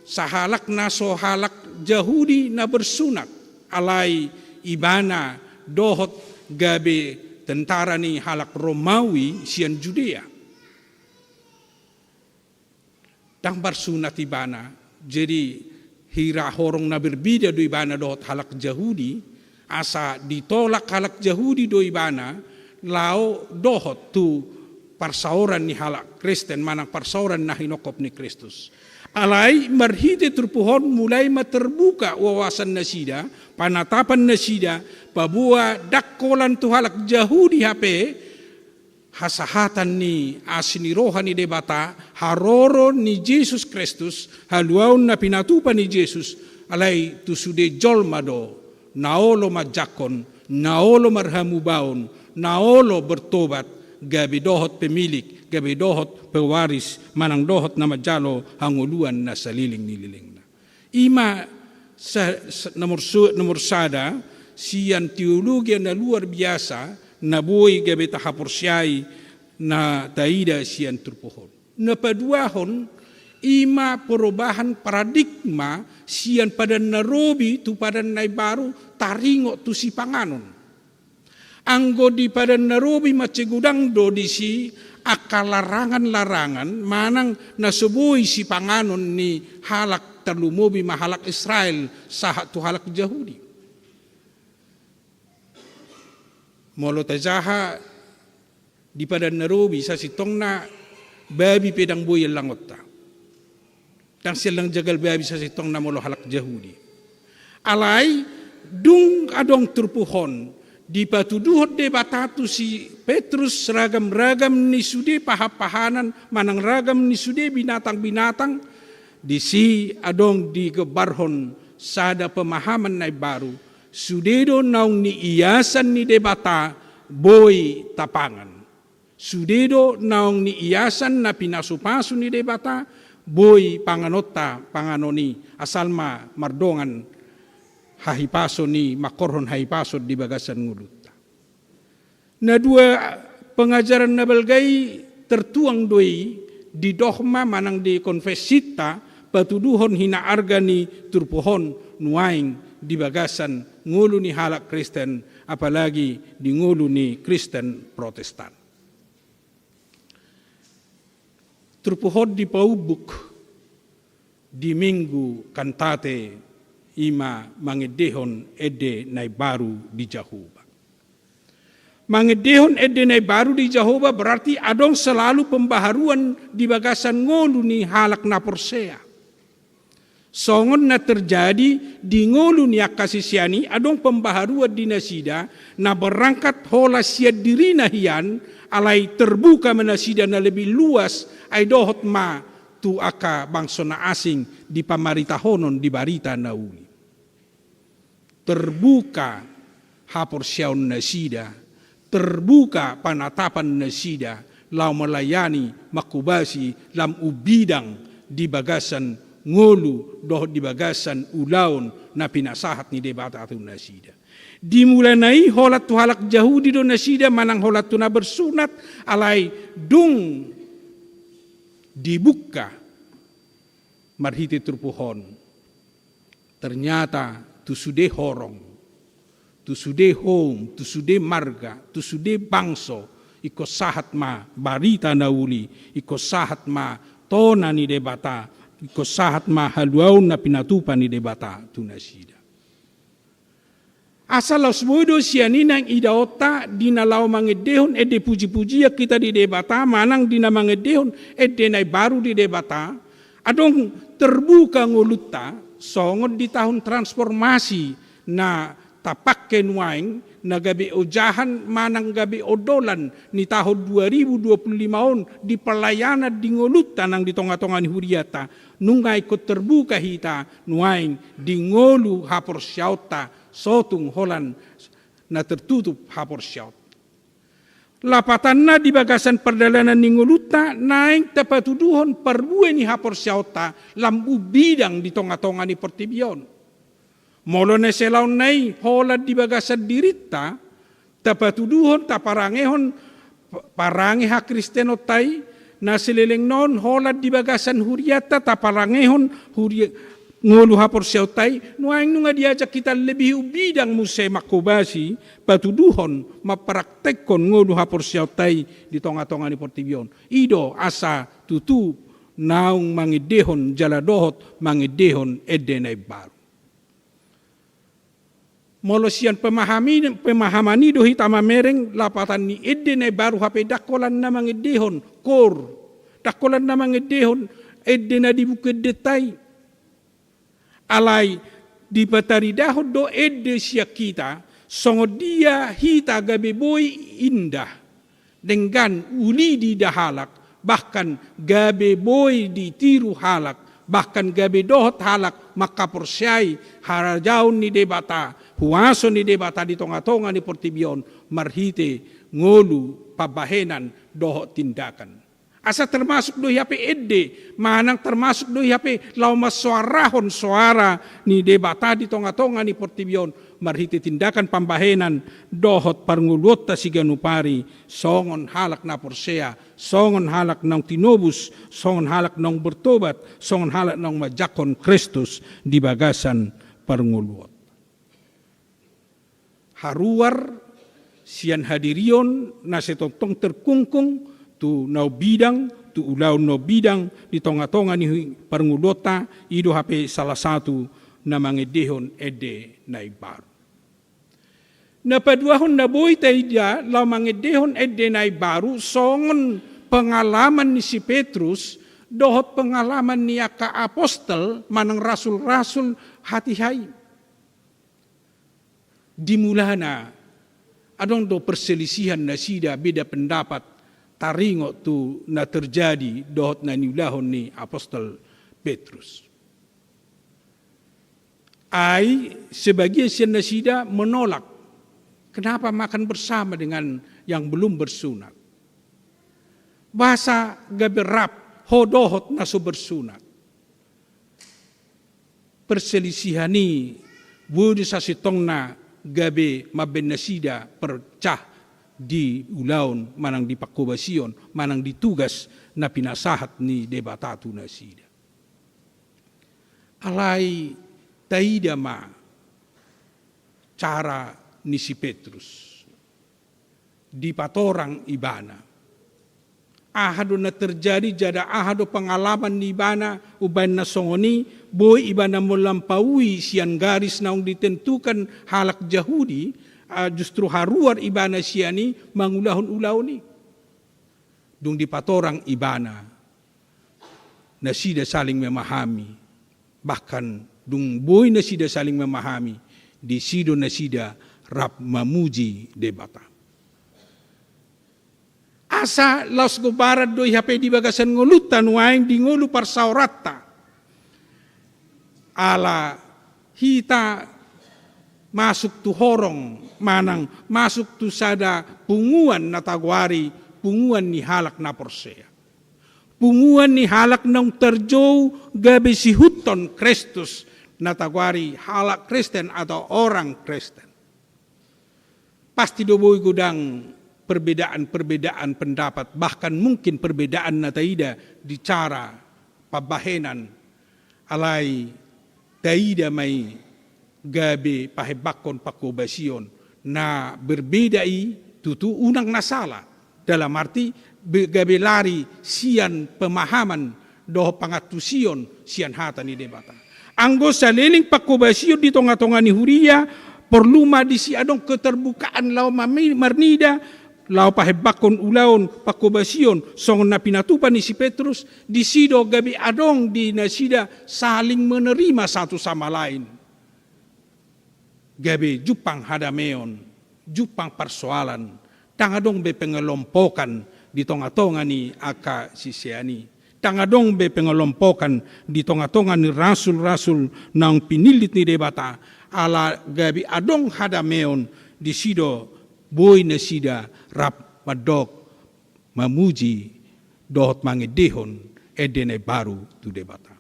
sahalak naso halak Yahudi na bersunat alai ibana dohot gabe tentara ni halak Romawi sian Judea. Dang barsunat ibana, jadi hira horong na berbeda do ibana dohot halak Yahudi, asa ditolak halak Yahudi do ibana, lao dohot tu parsauran ni halak Kristen, manang parsauran na hinokop ni Kristus. Alai marhite terpuhon mulai terbuka wawasan nasida, panatapan nasida, pabua dakkolan tu halak Yahudi hape, hasahatan ni asini rohani debata, haroro ni Yesus Kristus, haluaun na pinatupan ni Yesus, alai tu sude jolmado, naolo majakon, naolo marhamubaon, naolo bertobat, gabi dohot pemilik, gabi dohot pewaris, manang dohot na majalo hanguluan na saliling-nililing na. Ima nomor sada, siyan teologi na luar biasa, na buhay gabi tahapursyay na taida siyan terpuhon. Napaduahon, ima perubahan paradigma siyan pada narobi tu pada naibaru taringo tu si panganon. Anggo di pada narobi macegudang do di si akal larangan-larangan manang nasubuhi si panganon ni halak terlumobi mahalak Israel sahat tu halak Yahudi. Molo tajaha di pada narobi sa sitong na babi pedang boy langot ta. Tang silang jagal babi sa sitong na molo halak Yahudi. Alai dung adong terpuhon di patuduhot de batatu si Petrus ragam-ragam ni sude pahapahanan manang ragam ni sude binatang-binatang di si adong di kebarhon sada pemahaman na baru sudedo naung ni iasan ni debata boy tapangan sudedo naung ni iasan na pinasupasu ni debata boy panganota panganoni asalma mardongan hahipaso ni makorhon hahipaso di bagasan nguluta. Na dua pengajaran na balgay tertuang doi di dogma manang di konfesita patuduhon hinaarga ni turpuhon nuaing di bagasan ngulu ni halak Kristen apalagi di ngulu ni Kristen Protestan. Turpuhon di paubuk di minggu kantate ima mangedehon ede nai baru di Jehovah. Mangedehon ede nai baru di Jehovah berarti adong selalu pembaharuan di bagasan ngolu ni halak na persea. Songon na terjadi di ngolu ni akasisiani adong pembaharuan di nasida na berangkat hola siad diri na hian alai terbuka menasida na lebih luas ay dohot ma tu aka bangsa na asing di pamaritahonon di barita na uli. Terbuka haporsyaun nasida, terbuka panatapan nasida, lau melayani makubasi lam ubidang di bagasan ngolu doh di bagasan ulaun na pinasahat ni debata atau nasida. Dimulanai holat tu halak Yahudi do nasida manang holat tu na bersunat alai dung dibuka marhiti turpuhon. Ternyata tu sude horong, tu sude home, tu sude marga, tu sude bangso, iko sahat ma barita nauli, iko sahat ma tona ni debata, iko sahat ma haluaun na pinatupan ni debata tu nasida. Asal osmodo sianinang idaota dinalau mangedehon ede puji-puji kita di debata, manang dina mangedehon ede nai baru di debata, adong terbuka nguluta, songon di tahun transformasi na tapakke nuaing na gabi ojahan manang gabi odolan ni tahun 2025 on di pelayanan di ngolutan nang di tonga-tonga ni huriata nungay ko terbuka hita nuaing di ngolu hapor syauta sotung holan na tertutup hapor syaut. Lapatan na di bagasan perdalanan ni nguluta naing tapatuduhon perbuwe ni hapor syauta lambu bidang di tonga-tonga ni pertibion. Molo na selaw nai holad di bagasan dirita tapatuduhon taparangehon parangi ha Kristeno tay na silileng non holad di bagasan huriata taparangehon ngolu hapor siautai, nuang nunga diajak kita lebih bidang musai makobasi, patuduhon, mapraktekon ngolu hapor siautai di tonga-tonga ni Portibion. Ido asa tutu naung mangidehon jaladohot mangidehon edenai baru. Molosian pemahamani do hitama mereng lapatan ni edenai baru hape dakolan na mangidehon kor, dakolan na mangidehon edena di bukit detai. Alai di batari dahod do ede siya kita songo dia hita gabe boy indah dengan uli di dahalak bahkan gabe boy di tiru halak bahkan gabe dohot halak maka persyai harajaun ni debata huaso ni debata di tonga-tonga ni Portibion marhite ngolu pabahenan dohot tindakan. Asa termasuk doi HP edde, manang termasuk doi HP lau masuarahon suara ni debata di tonga-tonga ni Portibion marhiti tindakan pambahenan dohot parngulota siganupari songon halak na porsea, songon halak nang tinobus, songon halak nang bertobat, songon halak nang majakon Kristus di bagasan parnguluot. Haruar sian hadirion nasetotong terkungkung tu nau bidang, tu ulau no bidang di tonga-tonga ni parngulota ido hape salah satu na mangedehon ede nai baru. Na paduahon na boy taida lau mangedehon ede nai baru songon pengalaman ni si Petrus dohot pengalaman ni aka apostel manang rasul-rasul hati-hai. Dimulana adong do perselisihan na sida beda pendapat taringo tu na terjadi dohot na niulahon ni apostol Petrus. Ai sebagian sian nasida menolak. Kenapa makan bersama dengan yang belum bersunat? Bahasa gaberap hodohot naso bersunat. Perselisihani budi sasitongna gabe maben nasida percah di ulaun manang di pakobasion manang ditugas na pinasahat ni debatatu nasida. Alai taida ma cara ni si Petrus di patorang ibana. Ahado na terjadi jada ahado pengalaman ni ibana uban na songoni boy ibana melampaui sian garis naung ditentukan halak Yahudi. Justru haruar ibana siani mangulahon-ulahon ni. Dung di patorang ibana nasida saling memahami. Bahkan dung boy nasida saling memahami. Di sido nasida rap mamuji debata. Asa laos gobarat doi hape di bagasan ngolutan waing di ngolu parsaurata. Ala hita masuk tu horong manang masuk tu sada punguan na tagwari punguan ni halak na porsea. Punguan ni halak nang terjauh gabe si huton Kristus na tagwari halak Kristen atau orang Kristen. Pasti doboi gudang perbedaan-perbedaan pendapat bahkan mungkin perbedaan na taida di cara pabahenan alai taida mai gabe pahebakon pakobasion na berbedai tutu unang nasala dalam arti gabe lari sian pemahaman doh pangatusion sian hata ni debata. Anggo saliling pakobasion di tonga-tonga ni huria perlu madisi adong keterbukaan lau marnida lau pahebakon ulaun pakobasion songon na pinatupan ni si Petrus di sido gabe adong di nasida saling menerima satu sama lain. Gabe jupang hadameon, jupang persoalan, tangadong be pengelompokan di tonga-tonga ni aka sisiani. Tangadong be pengelompokan di tonga-tonga ni rasul-rasul nang pinilit ni debata, ala gabe adong hadameon di sido boy na sida rap madok mamuji dohot mangedehon edene baru tu debata.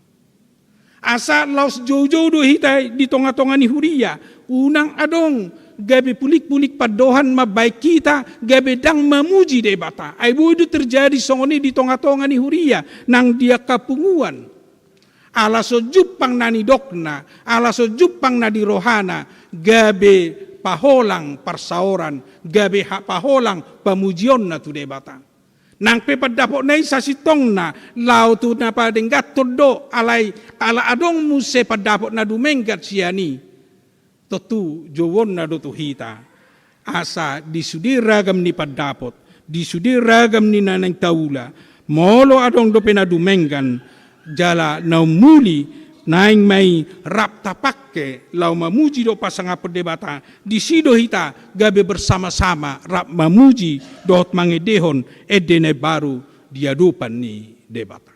Asa laos jauh-jauh do hitai di tonga-tonga ni huria. Unang adong gabe pulik-pulik padohan mabaik kita gabe dang mamuji debata. Ai itu terjadi songoni di tonga-tonga ni huria nang dia kapunguan. Ala so jupang na ni dokna, ala so jupang na di rohana, gabe paholang parsaoran, gabe paholang pamujion na tu debata. Nang pepadapok na isa sitong na, lau tu na padenggat todo, ala adong muse padapok na dumenggat siyani. Totu jowon na do tuhita. Asa disudi ragam ni padapot, disudi ragam ni nanang taula, molo adong do penadumenggan, jala na muli naing may rap tapakke lau mamuji do pasanga perdebata di sido hita gabe bersama-sama rap mamuji dohot mangedehon edene baru diadupan ni debata.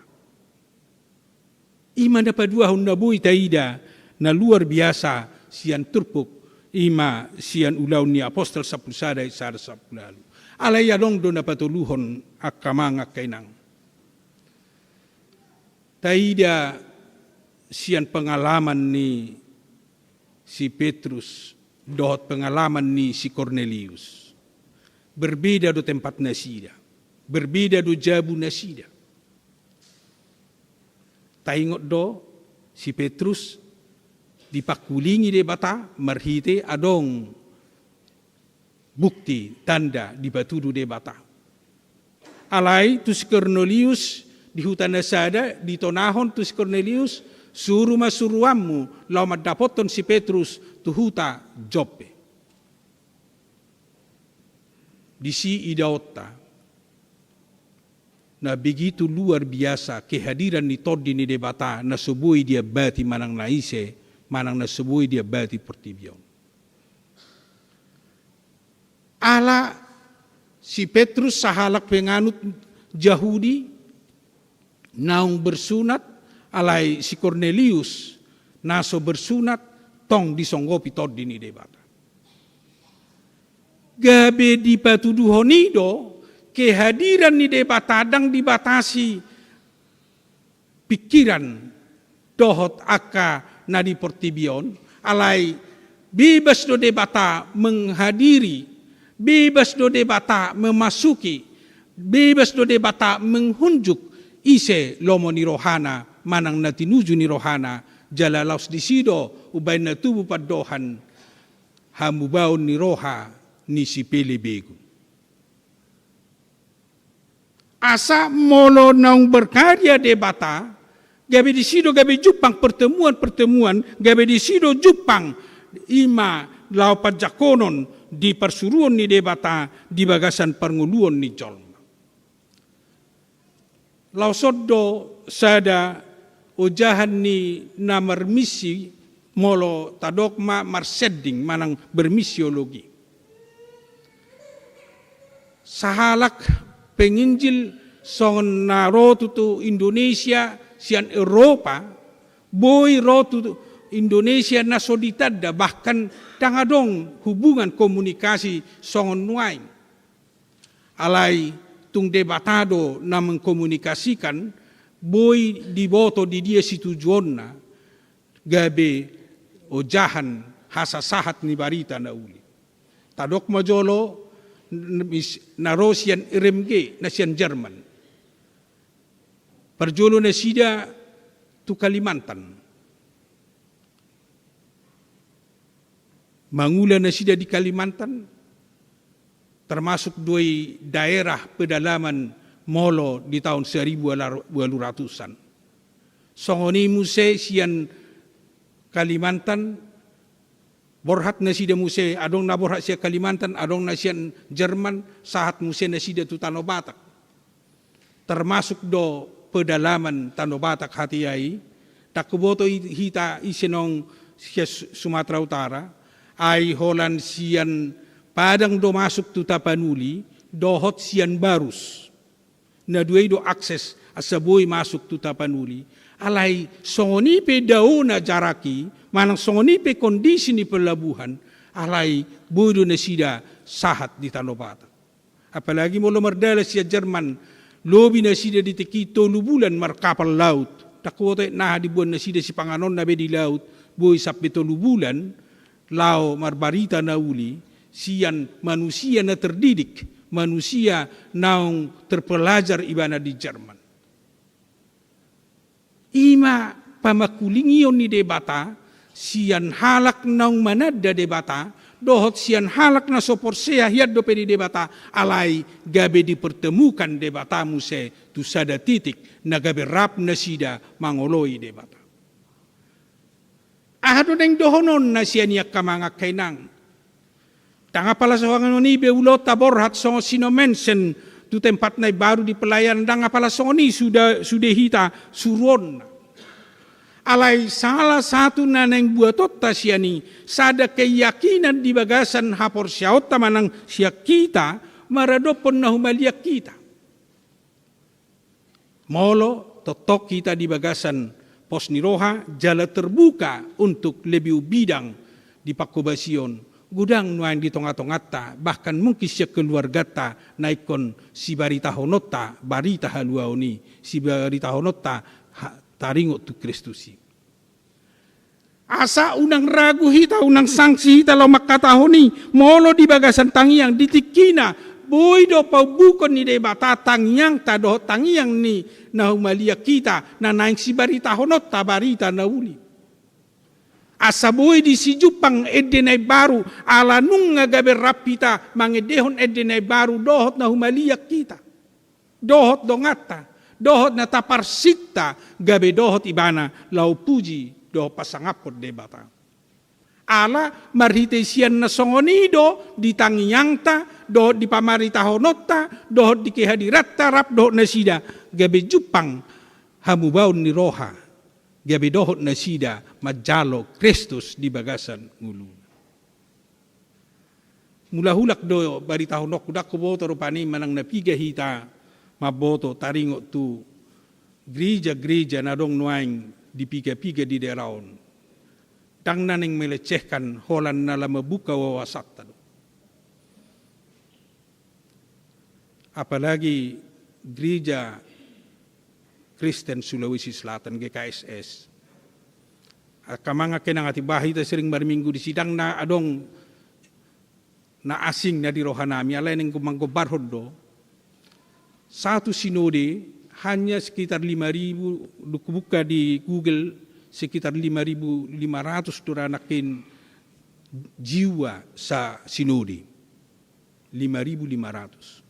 Ima dapat dua hunda bui taida na luar biasa sian turpuk ima sian ulau ni apostol sapulsada isada sapulalu. Alaya dong do dapat luhon akamanga kainang. Taida sian pengalaman ni si Petrus, dohot pengalaman ni si Cornelius. Berbeda do tempat nasida, berbeda do jabu nasida. Taingot do si Petrus dipakulingi de bata marhite adong bukti tanda di batudu de bata. Alai tu si Cornelius di hutan nasada, di tonahon tu si Cornelius, suruh masuruammu, lau madapoton si Petrus, tu huta Joppe. Di si idaota, na begitu luar biasa kehadiran ni todi ni debata, na subui dia bati manang naise, manang na subui dia bati pertibion. Ala si Petrus sahalak penganut Yahudi, naung bersunat alai si Cornelius naso bersunat tong disonggopi todi ni debata. Gabe di patuduhonido kehadiran ni debata dang dibatasi pikiran dohot aka na di pertibion alai bebas do debata menghadiri, bebas do debata memasuki, bebas do debata menghunjuk ise lomo ni rohana manang na tinuju ni rohana jala laus disido ubay na tubu padohan hamubaon ni roha ni si pelebegu. Asa molo naung berkarya debata gabe disido gabe jupang pertemuan gabe disido jupang ima lau pajakonon di persuruan ni debata di bagasan panguluan ni jolma. Lau soddo sada ujahan ni namar misi molo tadokma marseding manang bermisiologi. Sahalak penginjil songon na rotu tu Indonesia sian Eropa, boy rotu Indonesia na soditadda bahkan tangadong hubungan komunikasi songon nuain. Alai tung debatado na mengkomunikasikan boy diboto di dia situjuonna gabe ojahan hasasahat ni barita na uli. Tadok majolo na Rosian RMG na sian Jerman. Perjolo na sida tu Kalimantan. Mangula na sida di Kalimantan, termasuk dua daerah pedalaman molo di tahun 1800-an. Songoni muse sian Kalimantan, borhat na sida muse, adong na borhat siya Kalimantan, adong na sian Jerman, sahat muse na sida tu Tanah Batak. Termasuk do pedalaman Tanah Batak hati ai, takuboto hita isenong siya Sumatera Utara, ai holan sian padang do masuk tu Tapanuli, dohot sian Barus. Na duay do akses asaboy masuk tu Tapanuli. Alay songoni pe daw na jaraki, manang songoni pe kondisi ni pelabuhan, alay bodo na sida sahat di Tanah Batak. Apalagi mo lumardala siya Jerman, lobi na sida di teki 3 bulan markapal laut. Takuote na di buwan na sida si panganon na be di laut, boy sapi 3 bulan, lao marbarita na uli, sian manusia na terdidik, manusia naung terpelajar ibana di Jerman. Ima pamakulingion ni debata, sian halak naung manada debata, dohot sian halak na soporsea hiad do pedi debata, alai gabe dipertemukan debata muse tu sada titik na gabe rap na sida mangoloi debata. Ahado neng dohonon na sian yak kamangak kainang. Tanga pala soangan ni beulo taborhat so sino mention tu tempat na baru di pelayan danga pala soni sudah hita suron. Alai salah satu naneng buat totta siani sada keyakinan di bagasan hapor siaot tamanang siak kita maradopon na humaliak kita. Molo totok kita di bagasan pos niroha jala terbuka untuk lebih bidang di pakobasion. Gudang nuan di tonga-tongata, bahkan mungkin siya keluargata naikon si barita honota, barita haluaoni, si barita honota taringot tu Kristusi. Asa unang ragu hita, unang sanksi hita lo makatahoni, molo di bagasan tangiang ditikina, boy do pau bukon ni debata tangiang tado tangiang ni na humalia kita, na naing si barita honota, barita na uli. Asaboy di si Jupang edenay baru ala nung nga gabe rapita mangedehon edenay baru dohot na humaliak kita. Dohot dongata, dohot na taparsita gabe dohot ibana lau puji dohot pasangapot debata. Ala marhite sian na songonido di tangiyangta, dohot di pamarita honota, dohot di kehadiratta rap dohot na sida gabe Jupang hamubaon ni roha. Gabi dohot na sida majalo Kristus di bagasan ngulu. Mula hulak do barita honok kudak kuboto rupani manang napiga hita maboto taringot tu gereja-gereja nadong nuaing di piga-piga di deraon. Tang naneng melecehkan holan nala mabuka wawasak tado. Apalagi gereja Kristen Sulawesi Selatan GKSS. Kamanga kenang ati bahi ta sering barminggu di sidang na adong na asing na di rohanami alay neng kumanggobarhod do. Satu sinode hanya sekitar 5.000 buka di Google sekitar 5.500 duranakin jiwa sa sinode. 5.500.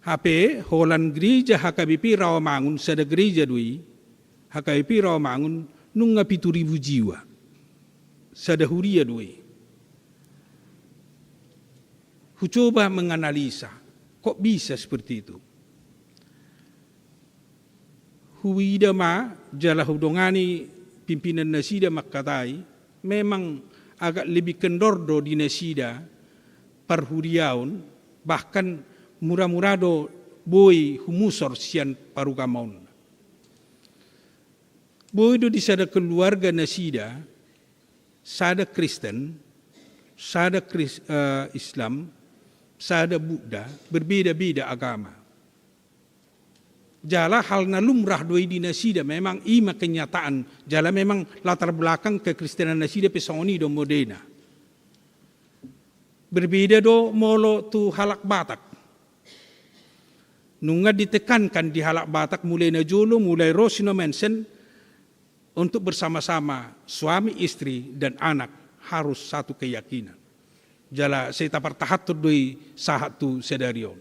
HP holan gereja HKBP Rawamangun sada gereja dui HKBP Rawamangun nung 7.000 jiwa sada huria dui. Hucoba menganalisa kok bisa seperti itu. Huwida ma jala hudongani pimpinan nasida makatai memang agak lebih kendor do di nasida parhuriaun bahkan murah-murado boy humusor sian parugamon. Boy do di sada keluarga nasida, sada Kristen, sada Islam, sada Buddha, berbeda-beda agama. Jala hal na lumrah doi di nasida memang ima kenyataan, jala memang latar belakang kekristenan nasida pesoni do modena. Berbeda do molo tu halak Batak. Nunga ditekankan di halak Batak mulai najolo, mulai Rosino Mensen untuk bersama-sama suami istri dan anak harus satu keyakinan. Jala saya tapar tahatur doi sahatu sedarion.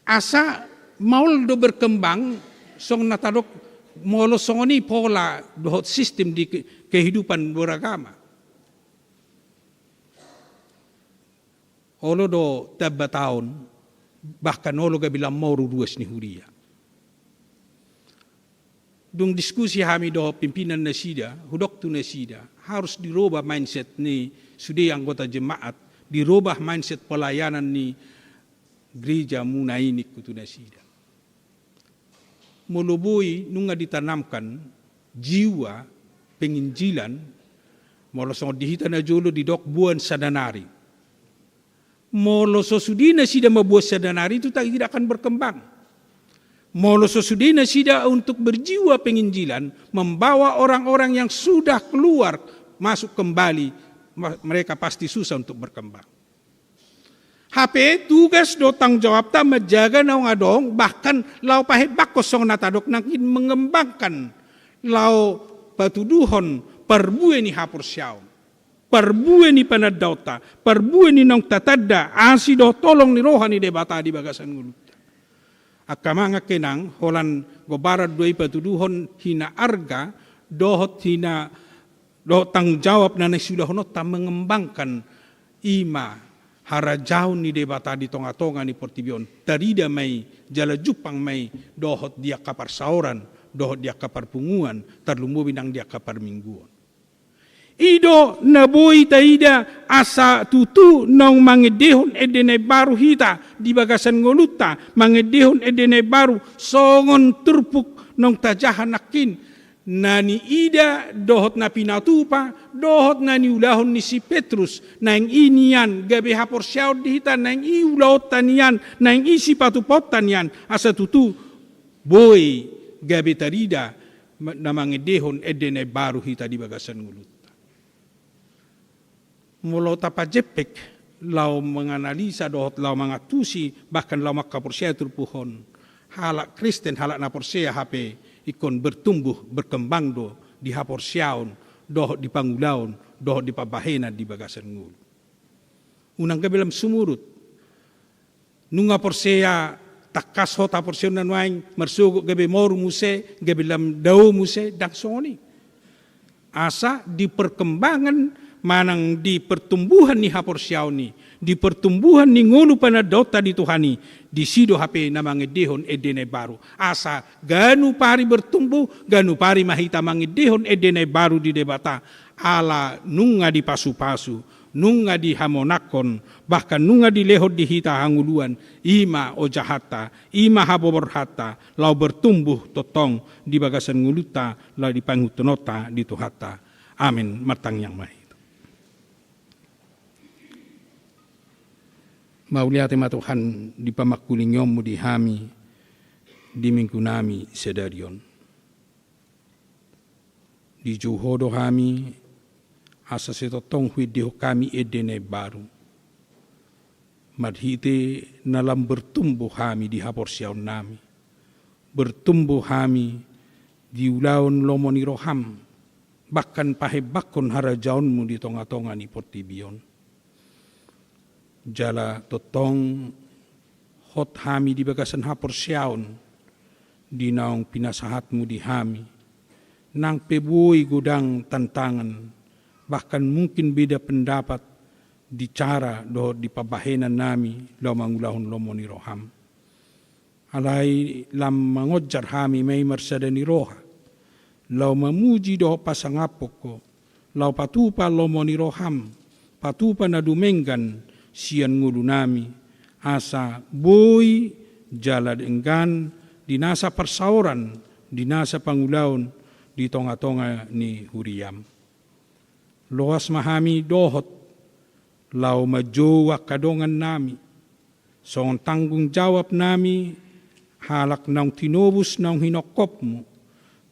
Asa maul do berkembang song natadok molo songoni pola dohot sistem di kehidupan beragama. Olo do tabba tahun bahkan olo gabilang moru duas ni huria. Dung diskusi kami do pimpinan nasida, hudok tu nasida, harus dirubah mindset ni sudah anggota jemaat, dirubah mindset pelayanan ni gereja munainik kutu nasida. Mulubui nunga ditanamkan jiwa penginjilan, molo song dihita na jolo di dok buan sadanari. Molo sosudina sida mabuat sadanari itu tidak akan berkembang. Molo sosudina sida untuk berjiwa penginjilan, membawa orang-orang yang sudah keluar masuk kembali, mereka pasti susah untuk berkembang. HP tugas do tanggung jawab ta menjaga naung adong, bahkan lau pahe bakosong natadok nangkin mengembangkan lau patuduhon perbue ni hapur siaw, perbue ni panadauta, perbue ni nong tatada, asi do tolong ni rohani debata di bagasan ngulut. Akamanga kenang holan gobarat doi patuduhon hina arga, dohot hina do tanggung jawab na sudah honot ta mengembangkan ima harajau ni debata di tonga-tonga ni Portibion. Tarida mai jala jupang mai dohot dia kapar sauran, dohot dia kapar punguan, terlumbu binang dia kapar mingguan. Ido naboi taida asa tutu nong mangedehon edene baru hita di bagasan ngoluta, mangedehon edene baru songon turpuk nong tajahan nakin. Nani ida dohot na pinatupa, dohot nani ulahon ni si Petrus, nang inian gabe hapor siaw dihita, nang iulahot tanian, nang isi patupot tanian, asa tutu boy gabe tarida namangedehon edene baru hita di bagasan ngulut. Mula tapajepek lau menganalisa dohot lau mangatusi, bahkan lau makaporsia turpuhon, halak Kristen halak naporsia HP, ikon bertumbuh, berkembang do, di hapor siaon, doh di pangulaon, doh di pabahena di bagasan ngulu. Unang gabelam sumurut, nunga porsea takas hota porsea nanwaing, mersugo gabe moru muse, gabelam dau muse, dan soni. Asa di perkembangan manang di pertumbuhan ni hapor siaw ni, di pertumbuhan ni ngulu panadota di Tuhani, di sido HP namangedehon edene baru. Asa ganu pari bertumbuh, ganu pari mahita mangedehon edene baru di debata, ala nunga di pasu-pasu, nunga di hamonakon, bahkan nunga di lehot di hita hanguluan, ima o jahata, ima haboborhata, lau bertumbuh totong di bagasan nguluta, lau di pangutunota di Tuhata. Amin, matang yang mahit. Maulia tema Tuhan di pamakulingyomu di hami, di minggu nami sedarion. Di juhodo hami, asa setotong huidiho kami edene baru. Madhite nalam bertumbuh hami di hapor siaw nami. Bertumbuh hami di ulaon lomoni roham, bahkan pahebakon harajaonmu di tonga-tonga ni Portibion. Jala totong hot hami di bagasan hapor siaon, di naong pinasahatmu di hami, nang pebuoi gudang tantangan, bahkan mungkin beda pendapat di cara do di pabahenan nami lo mangulahon lomoni roham. Alai lam mangojar hami may marsadani roha, lau mamuji do pasangapok ko, lau patupa lomoni roham, patupa na dumenggan, sian ngulu nami, asa boy jala enggan, dinasa persauran, dinasa pangulaon, di tonga-tonga ni huriam. Loas mahami dohot, lau majowa kadongan nami, songon tanggung jawab nami, halak naung tinobus naung hinokopmu,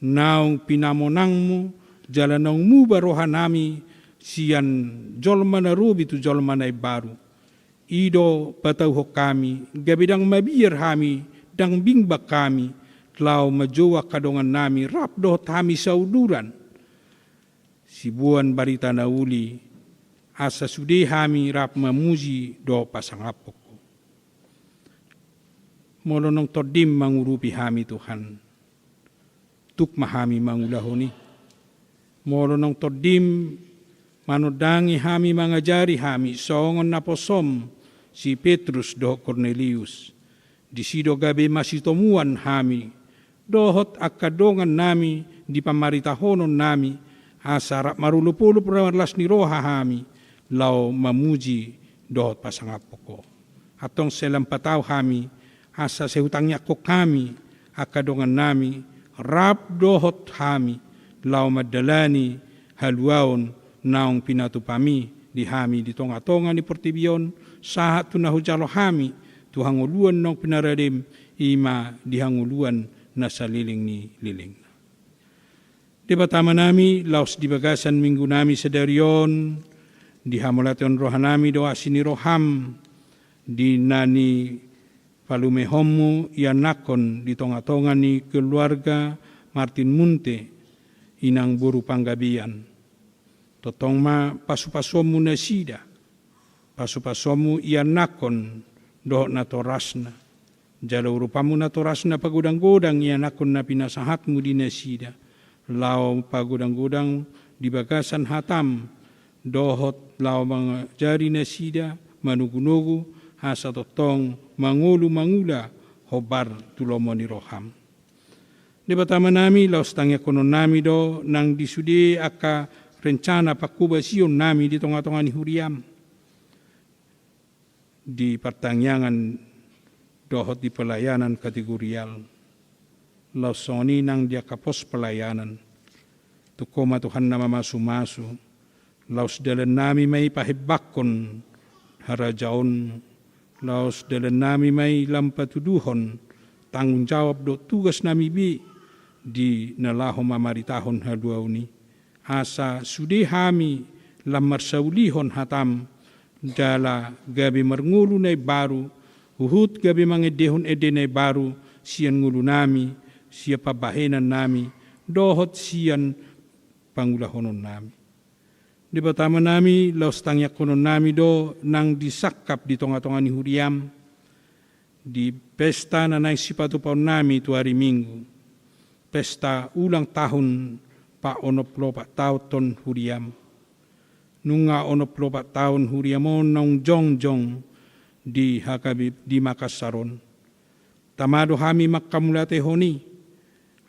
naung pinamonangmu, jala naung mubaroha nami, sian jolma na rubi tu jolma na baru. Ido patauho kami, gabidang mabiyar hami, dang bingbak kami, lau majowa kadongan nami, rap dohot hami sauduran. Sibuan barita na uli, asa sude hami rap mamuji do pasangapok ko. Molonong todim mangurupi hami Tuhan, tuk mahami mangulahoni. Molonong todim manodangi hami mangajari hami, songon naposom, si Petrus do Cornelius, di sido gabe masitomuan hami, dohot akadongan nami, di pamaritahonon nami, asarap marulupulo pramarlas ni roha hami, lau mamuji dohot pasangapoko. Atong selampataw hami, asa sehutangnya ko kami, akadongan nami, rap dohot hami, lau madalani haluaon naong pinatupami, di hami di tonga-tonga ni Portibion, sahat tunahujalo hami, tuhanguluan nong pinaradim, ima dihanguluan na saliling ni liling. Di batama nami, laos di bagasan minggu nami sedarion, di hamulation rohanami doa sini roham, di nani palumehomu ianakon di tonga-tonga ni keluarga Martin Munte inang buru panggabian. Totong ma pasu-pasumu nasida, pasu-pasumu ianakon dohot na torasna. Jala urupamu na torasna pagudang-gudang ianakon na pinasahatmu di nasida. Lau pagudang-gudang di bagasan hatam, dohot lau mga jari nasida, manugu-nugu, hasa totong mangulu-mangula, hobar tulomo ni roham. Di batama nami, lau setangya konon nami do, nang disudi aka rencana pakubasion nami di tonga-tonga ni huriam. Di pertangyangan dohot di pelayanan kategorial. Lau soni nang dia kapos pelayanan. Tukoma Tuhan nama masu-masu. Lau sedalan nami may pahibakon harajaon. Lau sedalan nami may lampatuduhon. Tanggung jawab do tugas nami bi. Di nalaho mamaritahon haduauni. Asa sudi hami lamar saulihon hatam. Jala gabi marngulu na baru. Uhut gabi mangedehon edene baru. Siyan ngulu nami. Siya pabahenan nami. Dohot siyan pangulahonon nami. Di batama nami, laos tangyak konon nami do, nang disakap di tonga-tonga ni huriam, di pesta na naisipatu paon nami tu hari Minggu, pesta ulang tahun pa 64 tahun huriam. Nunga 64 tahun huriamon nang jongjong di Hakabib di Makassaron. Tamado hami makamulate honi,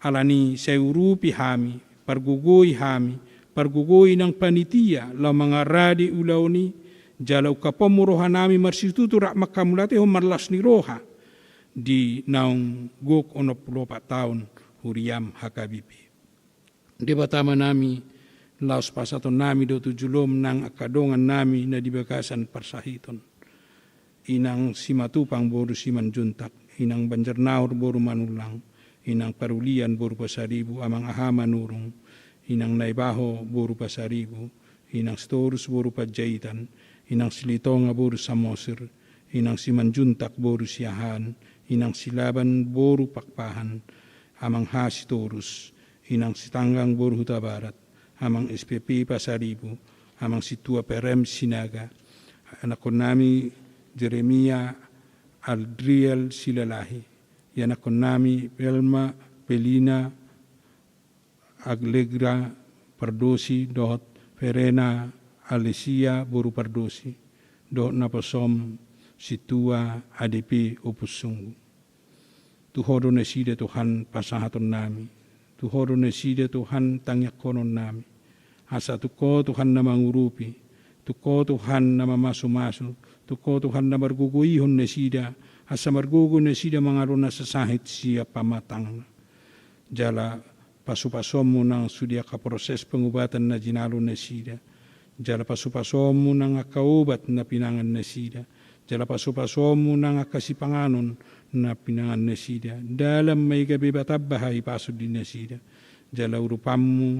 alani seurupi hami, pargugui hami, pargugui ng panitia, la mga radi ulaw ni, jalaw kapamuroha nami marsitutu rak makamulate ho marlas ni roha, di naong guk 64 tahun huriam Hakabibi. Di batama nami, laos pasaton nami do tujulom ng akadongan nami na dibagasan parsahiton. Inang simatupang boru siman juntak, inang banjarnaur boru manulang, inang parulian boru pasaribu, amang ahama nurong, inang naibaho boru pasaribu, inang storus boru pajaitan, inang silitonga boru samosir, inang simanjuntak boru siyahan, inang silaban boru pakpahan, amang hasitorus, inang sitanggang boru hutabarat, amang SPP pasaribu, amang situa perem sinaga, anak ko nami Jeremia Aldriel Silalahi, yanak ko nami Pelma Pelina Aglegra Pardosi dohot Verena Alesia boru Pardosi dohot napasom situa ADP Opusunggu. Tuhodo na sida Tuhan pasahaton nami. Tuhodo na sida Tuhan tangyak konon nami. Asa tuko Tuhan na mangurupi. Tuko Tuhan na mamasumaso. Tuko Tuhan na marguguihon na sida. Asa margugu na sida mga na sasahit siya pamatang. Jala pasupasom mo ng sudya ka proses pengubatan na jinalo na sida. Jala pasupasom mo ng kaubat na pinangan na sida. Jala pasupasom mo ng kasipanganon na pinangan na sida. Dalam may gabibatabahay pasod din na sida. Jala urupam mo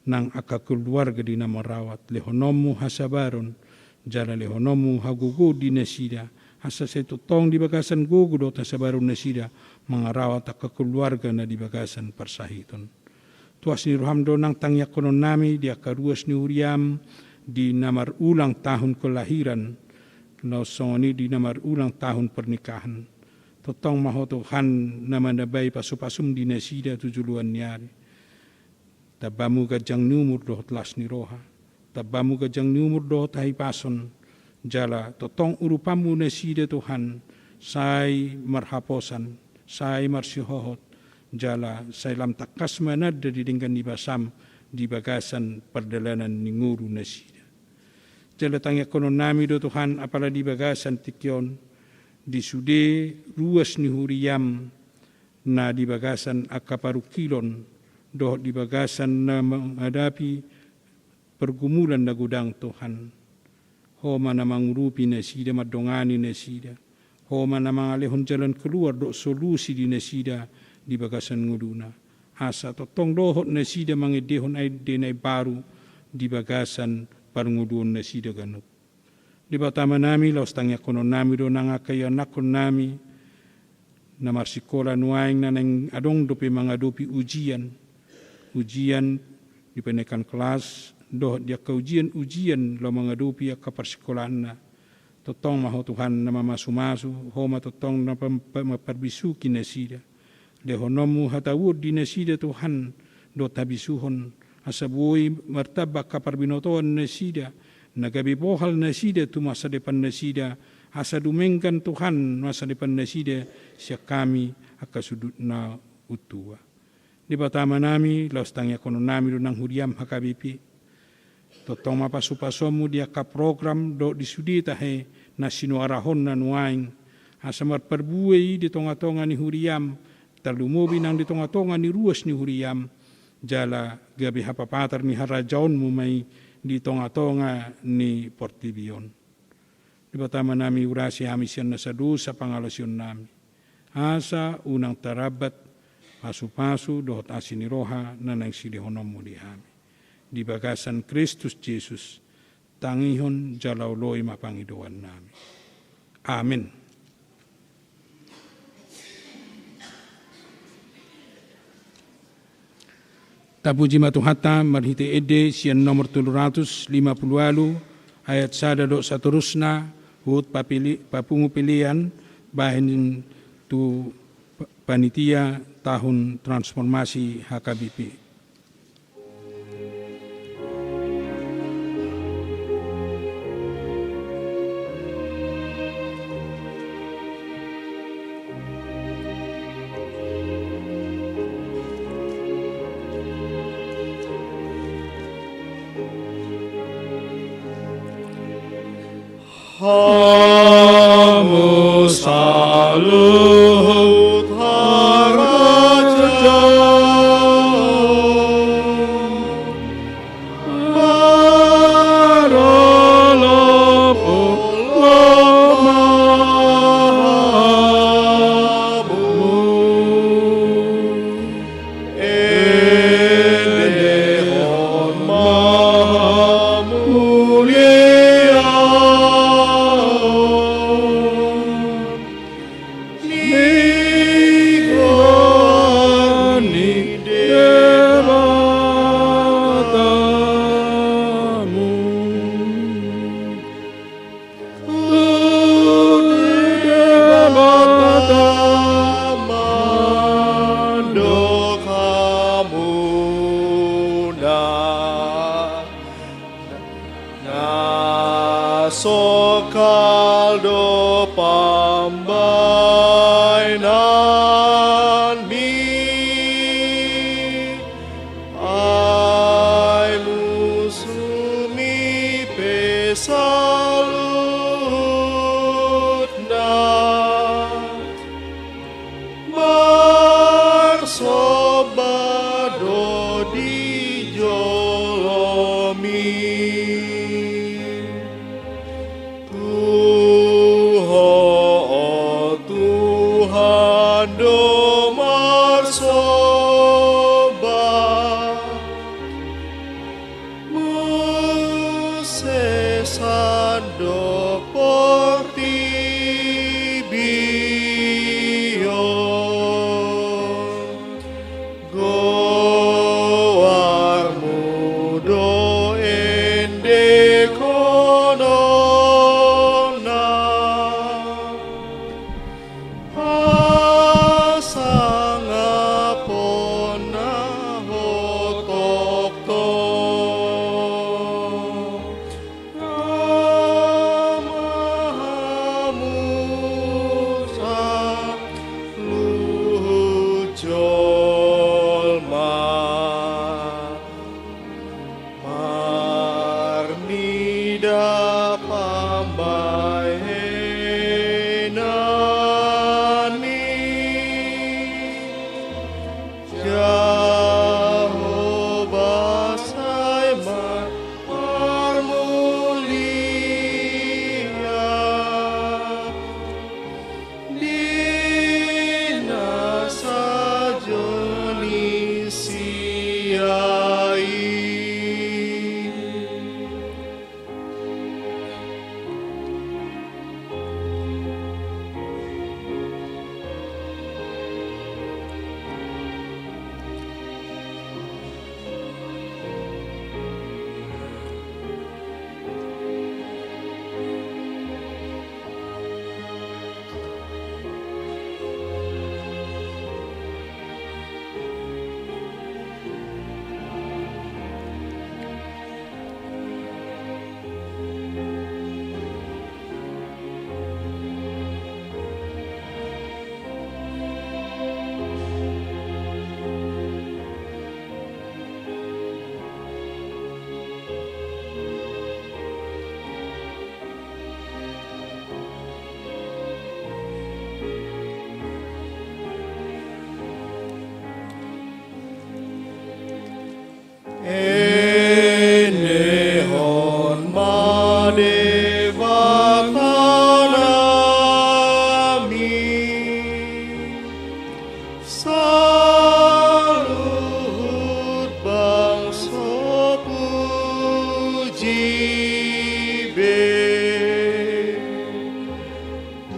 ng akakulwarga din na marawat. Lehonom mo hasabaron. Jala lehonom mo hagugod din na sida. Asa sa tutong di bagasan gugudot na sabaron na sida, mga rawat at kakulwarga na di bagasan parsahiton. Tuas ni Rohamdo ng tangyak konon nami, di akaruas ni Uriam, di namar ulang tahun kelahiran, lausoni di namar ulang tahun pernikahan. Totong mahotohan na manabay pasupasum di nasida tujuluan niyari. Tabamu gajang numur dohot las ni Roha, tabamu gajang numur dohot hahipason, jala totong urupamu na sida Tuhan, say marhaposan, say marsihohot, jala say lam takas manad da didinggan ni basam di bagasan perdalanan ni nguru na sida. Jala tangya konon nami do Tuhan, apala di bagasan tikyon, di sude ruas ni huriam na di bagasan akaparukilon, doh di bagasan na menghadapi pergumulan na gudang Tuhan. Homa na mangurupi na sida, madongani na sida. Homa na mga lehon jalan keluar do solusi di na sida di bagasan nguduna. Asa totong dohot na sida mga dehon ay denay baru di bagasan parngudun na sida ganuk. Di batama nami laos tangya kono nami do nanga kaya nakon nami na marsikola nuaing na nang adong dopi mga dopi ujian di penekan kelas do dia ujian lo mga dopi ka persikolaan na totong maho Tuhan na mamasu-masu homa totong na maparbisu kinasida lehonomu hatawud di nasida Tuhan do tabisuhon asabuoi martabak kaparbinotoan nasida nagabibohal nasida tu masa depan nasida asa dumengkan Tuhan masa depan nasida siya kami akasudut na utua. Di batama nami laos tangya kono nami do nang huriam hakabipi totong mapasupasomu dia ka program do disudi tahe na sinuarahon na nuaing asa marperbuei di tonga-tonga ni huriam terlumobi nang di tonga-tonga ni ruas ni huriam jala gabi hapapatar ni harajaon mu may di tonga-tonga ni Portibion. Di batama nami urasi hamisian na sadu sa pangalasyon nami. Asa unang tarabat, pasu-pasu, dohot asin ni roha na nang silihonom mo di hami. Di bagasan Kristus Jesus, tangihon jalauloy mapangiduan nami. Amen. Tapuji matuhata marhite ede sian nomor 750 ayat sada do saterusna hut papungu pilihan bahin tu panitia tahun transformasi HKBP. Hamu salut haraja barolopo lamamu edehon mahamulia Sokaldo pambainan mi ai musumi pesalut na marsobado di jolomi sibe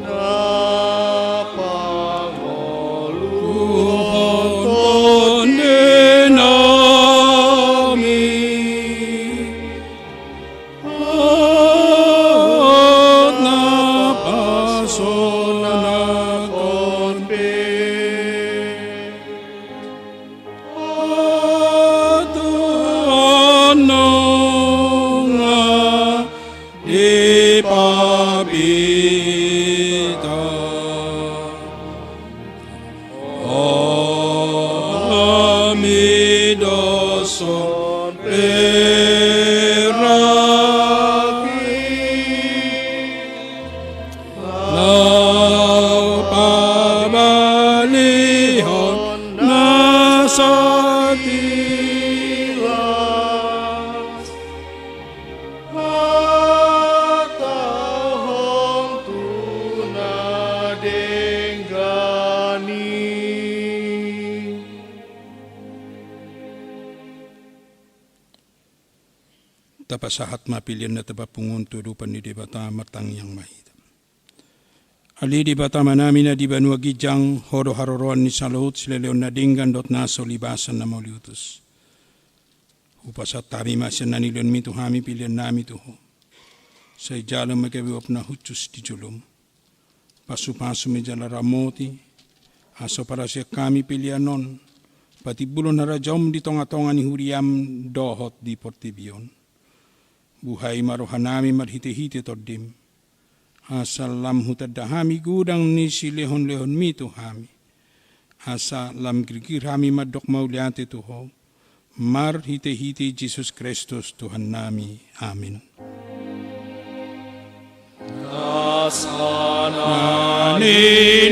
na pangoluhon tapasahat mapilian na tapapungon tudupan ni debata matang yang mahita. Ali debata manami na di banua gijang horo haroroan ni salut sila leon na dinggan dot naso libasan na mauliutus. Upasat tami masyan na nilion mito hami pilian nami tuho. Sa ijalang magabiwap na hutus di julum. Pasu-pasu medjala ramoti. Aso para siya kami pilianon. Pati bulo na rajom di tonga-tonga ni huriam dohot di portibion. Buhay marohanami marhite-hite tordim. Asal lam hutadahami gudang ni si lehon-lehon mito hami. Asa lam girgir hami madok mauliate tuho. Mar hite-hite Jesus Kristus Tuhan nami. Amin. Nasanani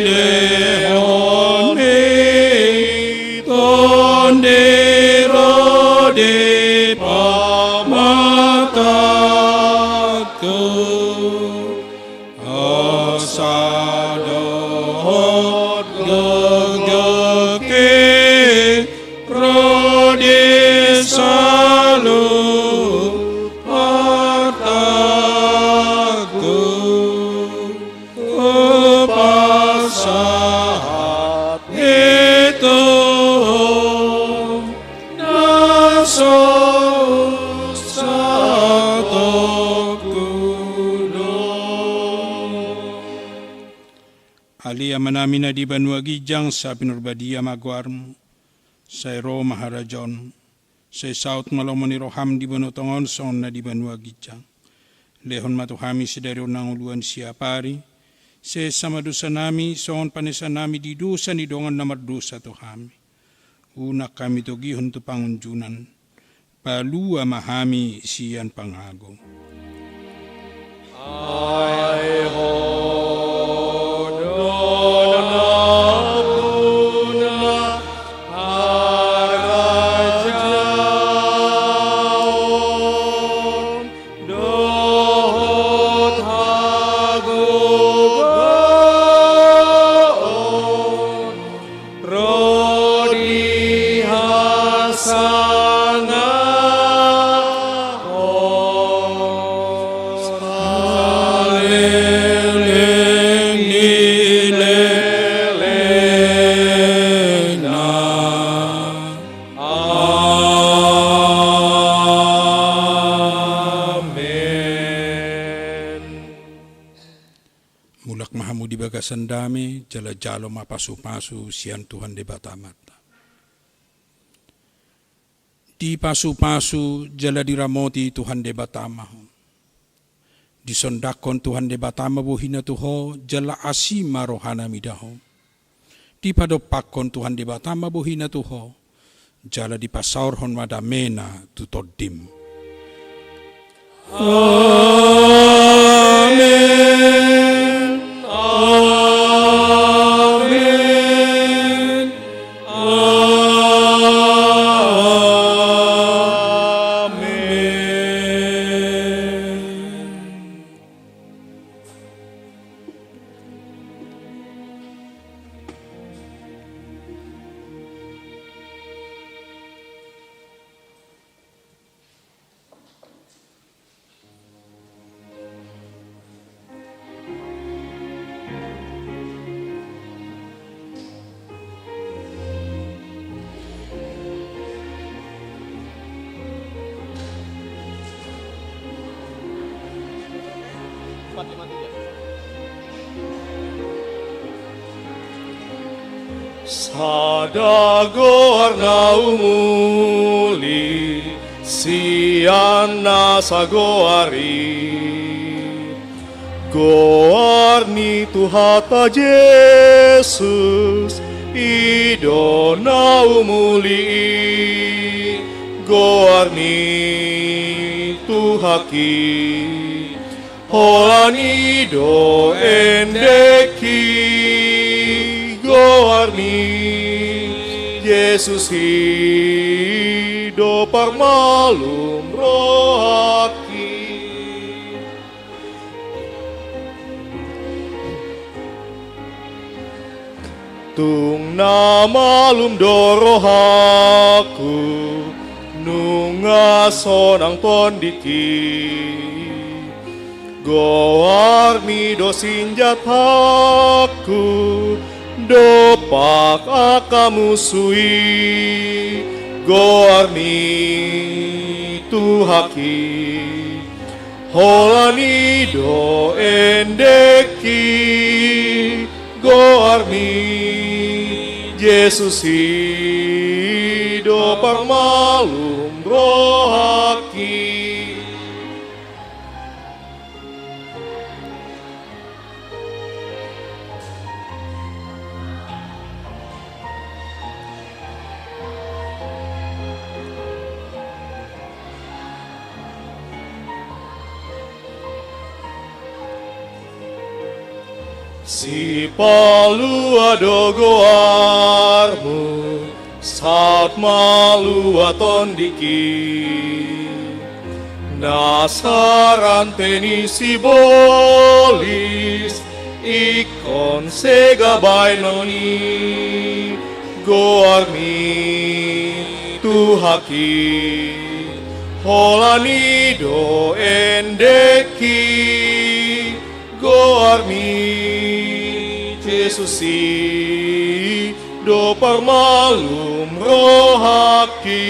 lehon mito ndero de pamataku. Asadot gegeke rode salut partaku kepasahat itu nasos satoku. Alia manami na di banua gijang sa pinurbadia magwarm, sa ero maharajon, sa saut malomoni roham di banutongon son na di banua gijang. Lehon matuhami si dari unang uluan siya pari, sa samadusa nami, son panesa nami di dusa ni dongan na mardusa to hami. Una kami to gihon to pangunjunan, palua mahami siyan pangago. Ay ho sandami jala-jalo mapasu-pasu sian Tuhan de batamata. Di pasu-pasu jala diramoti Tuhan de batamaho. Di sondakon Tuhan de batama buhina tuho jala asima rohana midaho. Di padopakon Tuhan de batama buhina tuho jala di pasaurhon madamena tutodim. Amen. Amen. Amen. Sadagor na umuli siyan na sa goari goar ni Tuhata Jesus ido na umuli goar ni Tuhaki holani do endeki goarni Yesus hido parmalum rohaki tung na malum dorohaku nunga sonang tondiki goarni do sinjataku dopak akamusui goarni Tuhaki holani do endeki goarni Yesus hido parmalum rohaki Si palua dogoarmu saat malua tondiki nasaran tenisi bolis ikon segabay noni goarmi Tuhaki holani do endeki goarmi Jesus do parmalum rohaki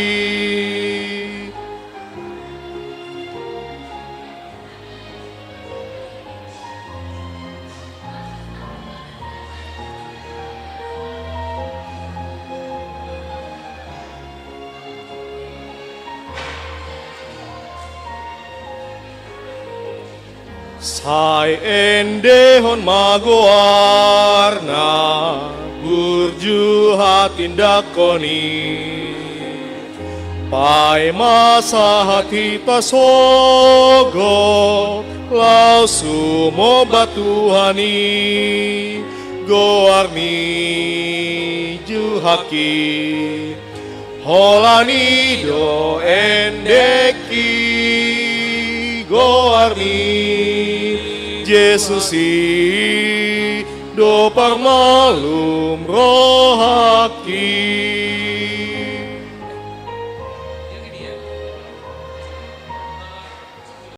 Sai endehon magoarna burju hatin dakoni pai masa hati pasogo lau sumo batuhani goarni juhaki holani do endeki goarni Jesus do parmalum rohaki